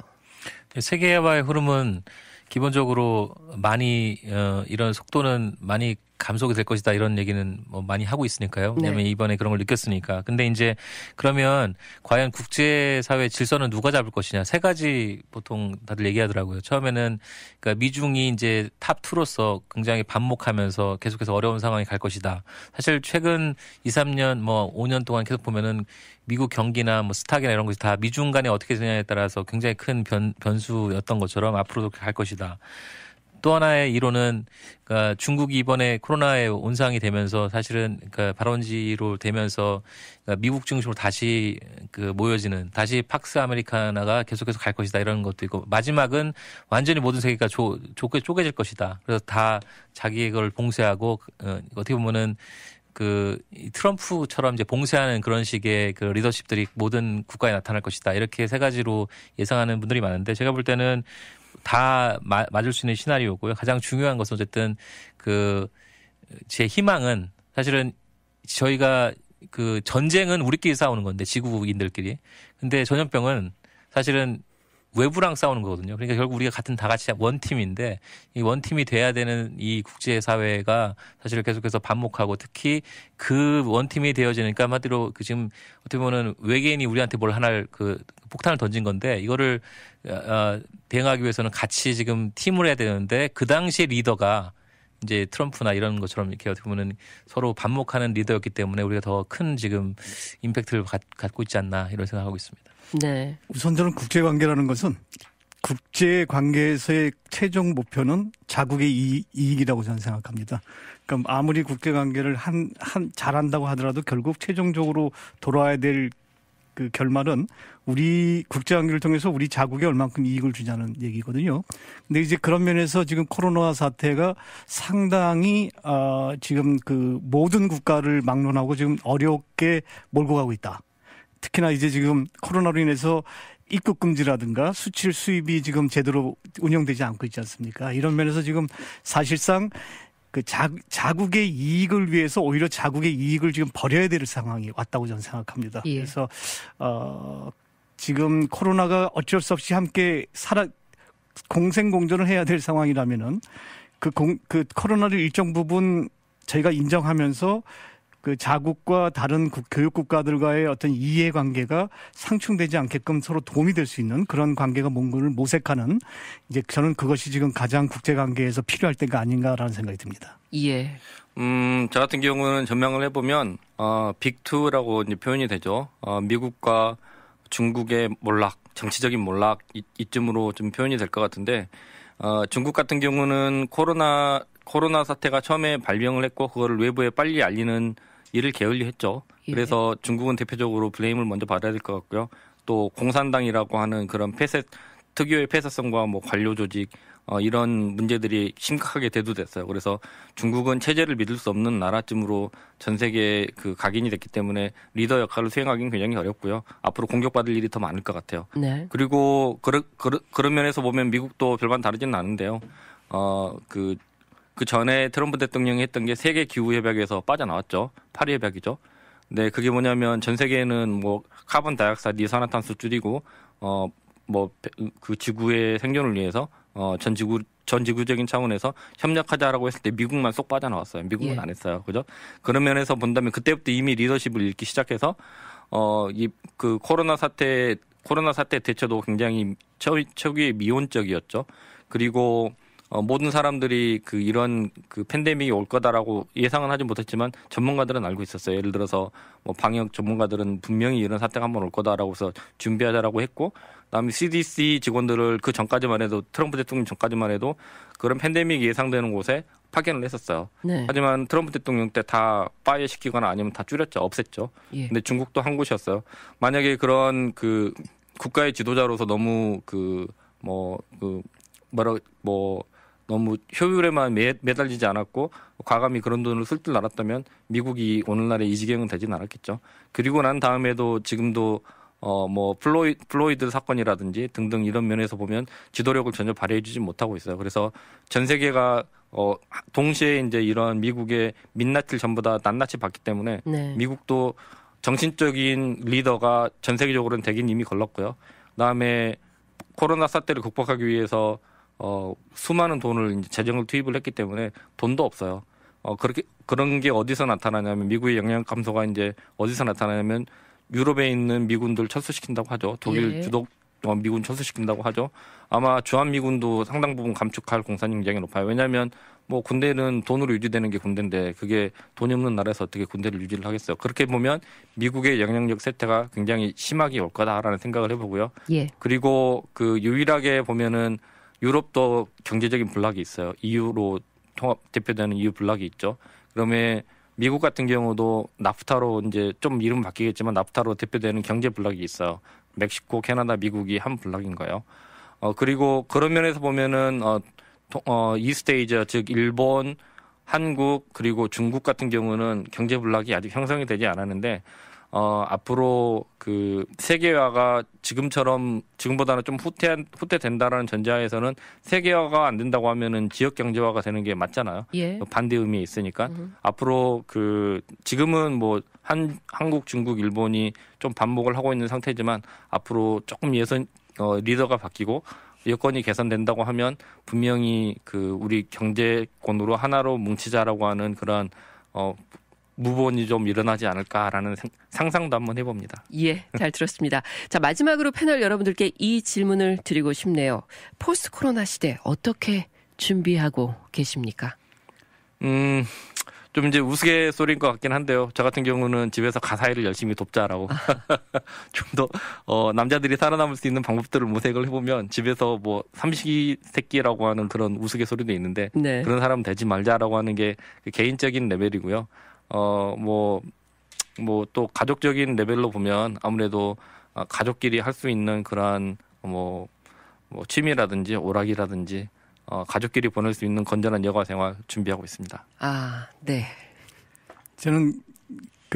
세계화의 흐름은 기본적으로 많이 이런 속도는 많이 감속이 될 것이다 이런 얘기는 뭐 많이 하고 있으니까요. 왜냐하면 네. 이번에 그런 걸 느꼈으니까. 근데 이제 그러면 과연 국제사회 질서는 누가 잡을 것이냐. 세 가지 보통 다들 얘기하더라고요. 처음에는 그러니까 미중이 이제 탑2로서 굉장히 반목하면서 계속해서 어려운 상황이 갈 것이다. 사실 최근 2, 3년 뭐 5년 동안 계속 보면은 미국 경기나 뭐 스탁이나 이런 것이 다 미중 간에 어떻게 되냐에 따라서 굉장히 큰 변수였던 것처럼 앞으로도 갈 것이다. 또 하나의 이론은 그러니까 중국이 이번에 코로나에 온상이 되면서 사실은 그러니까 발원지로 되면서 그러니까 미국 중심으로 다시 그 모여지는 다시 팍스 아메리카나가 계속해서 갈 것이다 이런 것도 있고 마지막은 완전히 모든 세계가 쪼개질 것이다. 그래서 다 자기의 걸 봉쇄하고 어떻게 보면은 그 트럼프처럼 이제 봉쇄하는 그런 식의 그 리더십들이 모든 국가에 나타날 것이다. 이렇게 세 가지로 예상하는 분들이 많은데 제가 볼 때는 다 맞을 수 있는 시나리오고요. 가장 중요한 것은 어쨌든 그 제 희망은 사실은 저희가 그 전쟁은 우리끼리 싸우는 건데 지구인들끼리. 근데 전염병은 사실은 외부랑 싸우는 거거든요. 그러니까 결국 우리가 다 같이 원팀인데 이 원팀이 돼야 되는 이 국제사회가 사실 계속해서 반목하고 특히 그 원팀이 되어지니까 한마디로 그 지금 어떻게 보면 외계인이 우리한테 뭘 하나 그 폭탄을 던진 건데 이거를 대응하기 위해서는 같이 지금 팀을 해야 되는데 그 당시에 리더가 이제 트럼프나 이런 것처럼 이렇게 어떻게 보면 서로 반목하는 리더였기 때문에 우리가 더 큰 지금 임팩트를 갖고 있지 않나 이런 생각하고 있습니다. 네. 우선 저는 국제관계라는 것은 국제관계에서의 최종 목표는 자국의 이익이라고 저는 생각합니다. 그러니까 아무리 국제관계를 잘한다고 하더라도 결국 최종적으로 돌아야 될 그 결말은 우리 국제관계를 통해서 우리 자국에 얼만큼 이익을 주자는 얘기거든요. 근데 이제 그런 면에서 지금 코로나 사태가 상당히 지금 그 모든 국가를 막론하고 지금 어렵게 몰고 가고 있다. 특히나 이제 지금 코로나로 인해서 입국 금지라든가 수출 수입이 지금 제대로 운영되지 않고 있지 않습니까? 이런 면에서 지금 사실상 그 자국의 이익을 위해서 오히려 자국의 이익을 지금 버려야 될 상황이 왔다고 저는 생각합니다. 예. 그래서 지금 코로나가 어쩔 수 없이 함께 공생공존을 해야 될 상황이라면은 그 코로나를 일정 부분 저희가 인정하면서 그 자국과 다른 교육 국가들과의 어떤 이해관계가 상충되지 않게끔 서로 도움이 될 수 있는 그런 관계가 뭔가를 모색하는 이제 저는 그것이 지금 가장 국제관계에서 필요할 때가 아닌가라는 생각이 듭니다. 예. 저 같은 경우는 전망을 해보면 빅2라고 이제 표현이 되죠. 미국과 중국의 몰락, 정치적인 몰락 이쯤으로 좀 표현이 될 것 같은데 중국 같은 경우는 코로나 사태가 처음에 발병을 했고 그거를 외부에 빨리 알리는 일을 게을리했죠. 그래서 중국은 대표적으로 블레임을 먼저 받아야 될 것 같고요. 또 공산당이라고 하는 그런 특유의 폐쇄성과 뭐 관료 조직, 이런 문제들이 심각하게 대두됐어요. 그래서 중국은 체제를 믿을 수 없는 나라쯤으로 전 세계에 각인이 됐기 때문에 리더 역할을 수행하기는 굉장히 어렵고요. 앞으로 공격받을 일이 더 많을 것 같아요. 네. 그리고 그런 면에서 보면 미국도 별반 다르지는 않은데요. 그 전에 트럼프 대통령이 했던 게 세계 기후 협약에서 빠져나왔죠. 파리 협약이죠. 네, 그게 뭐냐면 전 세계는 뭐 카본 다이옥사이드 이산화탄소 줄이고 그 지구의 생존을 위해서 전 지구적인 차원에서 협력하자라고 했을 때 미국만 쏙 빠져나왔어요. 미국은 안 했어요. 그죠? 그런 면에서 본다면 그때부터 이미 리더십을 잃기 시작해서 그 코로나 사태 대처도 굉장히 초기에 미온적이었죠. 그리고 모든 사람들이 이런 팬데믹이 올 거다라고 예상은 하지 못했지만 전문가들은 알고 있었어요. 예를 들어서 방역 전문가들은 분명히 이런 사태가 한번 올 거다라고 해서 준비하자라고 했고, 그다음에 CDC 직원들을 그 전까지만 해도 트럼프 대통령 전까지만 해도 그런 팬데믹이 예상되는 곳에 파견을 했었어요. 네. 하지만 트럼프 대통령 때 다 파이어시키거나 아니면 다 줄였죠. 없앴죠. 예. 근데 중국도 한 곳이었어요. 만약에 그런 국가의 지도자로서 너무 너무 효율에만 매달리지 않았고 과감히 그런 돈을 쓸 줄 알았다면 미국이 오늘날의 이 지경은 되진 않았겠죠. 그리고 난 다음에도 지금도 플로이드 사건이라든지 등등 이런 면에서 보면 지도력을 전혀 발휘해주지 못하고 있어요. 그래서 전 세계가 동시에 이제 이런 미국의 민낯을 전부 다 낱낱이 봤기 때문에 네. 미국도 정신적인 리더가 전 세계적으로는 되긴 이미 걸렀고요. 그다음에 코로나 사태를 극복하기 위해서 수많은 돈을 이제 재정을 투입을 했기 때문에 돈도 없어요. 그런 게 어디서 나타나냐면 미국의 영향 감소가 이제 어디서 나타나냐면 유럽에 있는 미군들 철수시킨다고 하죠. 독일 주도 미군 철수시킨다고 하죠. 아마 주한 미군도 상당 부분 감축할 공산이 굉장히 높아요. 왜냐하면 군대는 돈으로 유지되는 게 군대인데 그게 돈이 없는 나라에서 어떻게 군대를 유지를 하겠어요. 그렇게 보면 미국의 영향력 세태가 굉장히 심하게 올 거다라는 생각을 해보고요. 예. 그리고 유일하게 보면은 유럽도 경제적인 블락이 있어요. EU로 대표되는 EU 블락이 있죠. 그러면 미국 같은 경우도 나프타로 이제 좀 이름 바뀌겠지만 나프타로 대표되는 경제 블락이 있어요. 멕시코, 캐나다, 미국이 한 블락인 거예요. 그리고 그런 면에서 보면은 이스트에이지아 즉 일본, 한국 그리고 중국 같은 경우는 경제 블락이 아직 형성이 되지 않았는데 앞으로 세계화가 지금보다는 좀 후퇴된다라는 전제하에서는 세계화가 안 된다고 하면은 지역 경제화가 되는 게 맞잖아요. 예. 반대 의미에 있으니까 앞으로 지금은 한국, 중국, 일본이 좀 반목을 하고 있는 상태지만 앞으로 조금 리더가 바뀌고 여건이 개선된다고 하면 분명히 우리 경제권으로 하나로 뭉치자라고 하는 그런 무본이 좀 일어나지 않을까라는 상상도 한번 해봅니다. 예, 잘 들었습니다. 자, 마지막으로 패널 여러분들께 이 질문을 드리고 싶네요. 포스트 코로나 시대 어떻게 준비하고 계십니까? 좀 이제 우스갯소리인 것 같긴 한데요. 저 같은 경우는 집에서 가사일을 열심히 돕자라고 좀 더 남자들이 살아남을 수 있는 방법들을 모색을 해보면 집에서 삼시세끼라고 하는 그런 우스갯소리도 있는데 네. 그런 사람 되지 말자라고 하는 게 개인적인 레벨이고요. 또 가족적인 레벨로 보면 아무래도 가족끼리 할 수 있는 그러한 취미라든지 오락이라든지 가족끼리 보낼 수 있는 건전한 여가 생활 준비하고 있습니다. 아, 네. 저는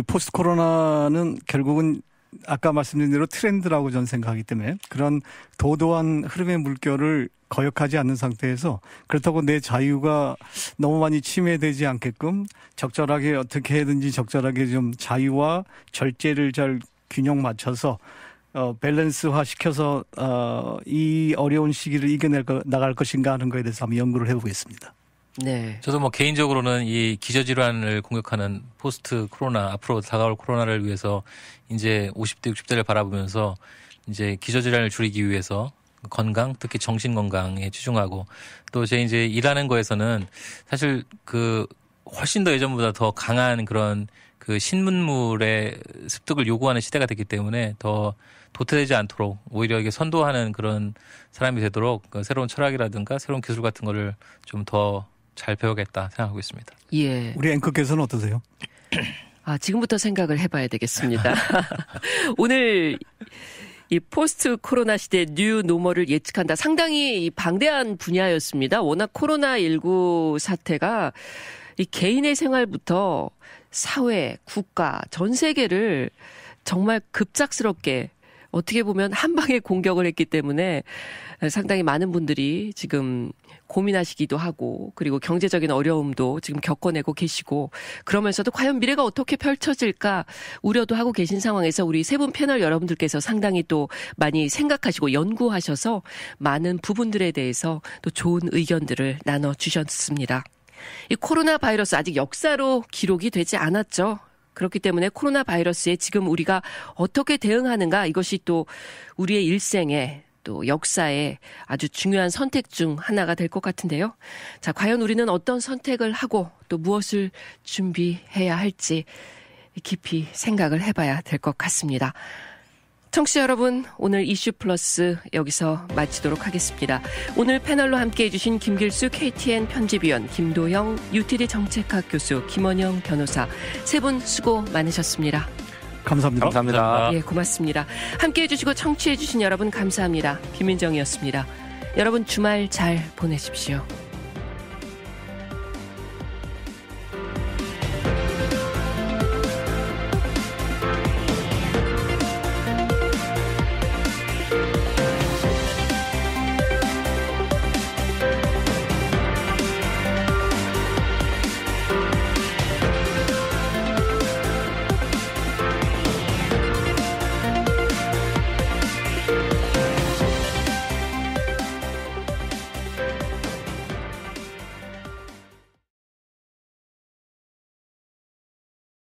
포스트 코로나는 결국은 아까 말씀드린 대로 트렌드라고 저는 생각하기 때문에 그런 도도한 흐름의 물결을 거역하지 않는 상태에서 그렇다고 내 자유가 너무 많이 침해되지 않게끔 적절하게 어떻게 해든지 적절하게 좀 자유와 절제를 잘 균형 맞춰서 밸런스화 시켜서 이 어려운 시기를 나갈 것인가 하는 거에 대해서 한번 연구를 해보겠습니다. 네. 저도 개인적으로는 이 기저질환을 공격하는 포스트 코로나, 앞으로 다가올 코로나를 위해서 이제 50대, 60대를 바라보면서 이제 기저질환을 줄이기 위해서 건강, 특히 정신 건강에 치중하고 또 제 이제 일하는 거에서는 사실 훨씬 더 예전보다 더 강한 그런 신문물의 습득을 요구하는 시대가 됐기 때문에 더 도태되지 않도록 오히려 이게 선도하는 그런 사람이 되도록 새로운 철학이라든가 새로운 기술 같은 거를 좀 더 잘 배우겠다 생각하고 있습니다. 예. 우리 앵커께서는 어떠세요? 지금부터 생각을 해봐야 되겠습니다. 오늘 이 포스트 코로나 시대 뉴 노멀을 예측한다. 상당히 방대한 분야였습니다. 워낙 코로나19 사태가 이 개인의 생활부터 사회, 국가, 전 세계를 정말 급작스럽게 어떻게 보면 한 방에 공격을 했기 때문에 상당히 많은 분들이 지금 고민하시기도 하고 그리고 경제적인 어려움도 지금 겪어내고 계시고 그러면서도 과연 미래가 어떻게 펼쳐질까 우려도 하고 계신 상황에서 우리 세 분 패널 여러분들께서 상당히 또 많이 생각하시고 연구하셔서 많은 부분들에 대해서 또 좋은 의견들을 나눠주셨습니다. 이 코로나 바이러스 아직 역사로 기록이 되지 않았죠. 그렇기 때문에 코로나 바이러스에 지금 우리가 어떻게 대응하는가 이것이 또 우리의 일생에 또 역사에 아주 중요한 선택 중 하나가 될 것 같은데요. 자, 과연 우리는 어떤 선택을 하고 또 무엇을 준비해야 할지 깊이 생각을 해봐야 될 것 같습니다. 청취자 여러분, 오늘 이슈 플러스 여기서 마치도록 하겠습니다. 오늘 패널로 함께해 주신 김길수 KTN 편집위원, 김도영 UTD 정책학 교수, 김원영 변호사 세 분 수고 많으셨습니다. 감사합니다. 감사합니다. 예, 고맙습니다. 함께해 주시고 청취해 주신 여러분 감사합니다. 김민정이었습니다. 여러분 주말 잘 보내십시오.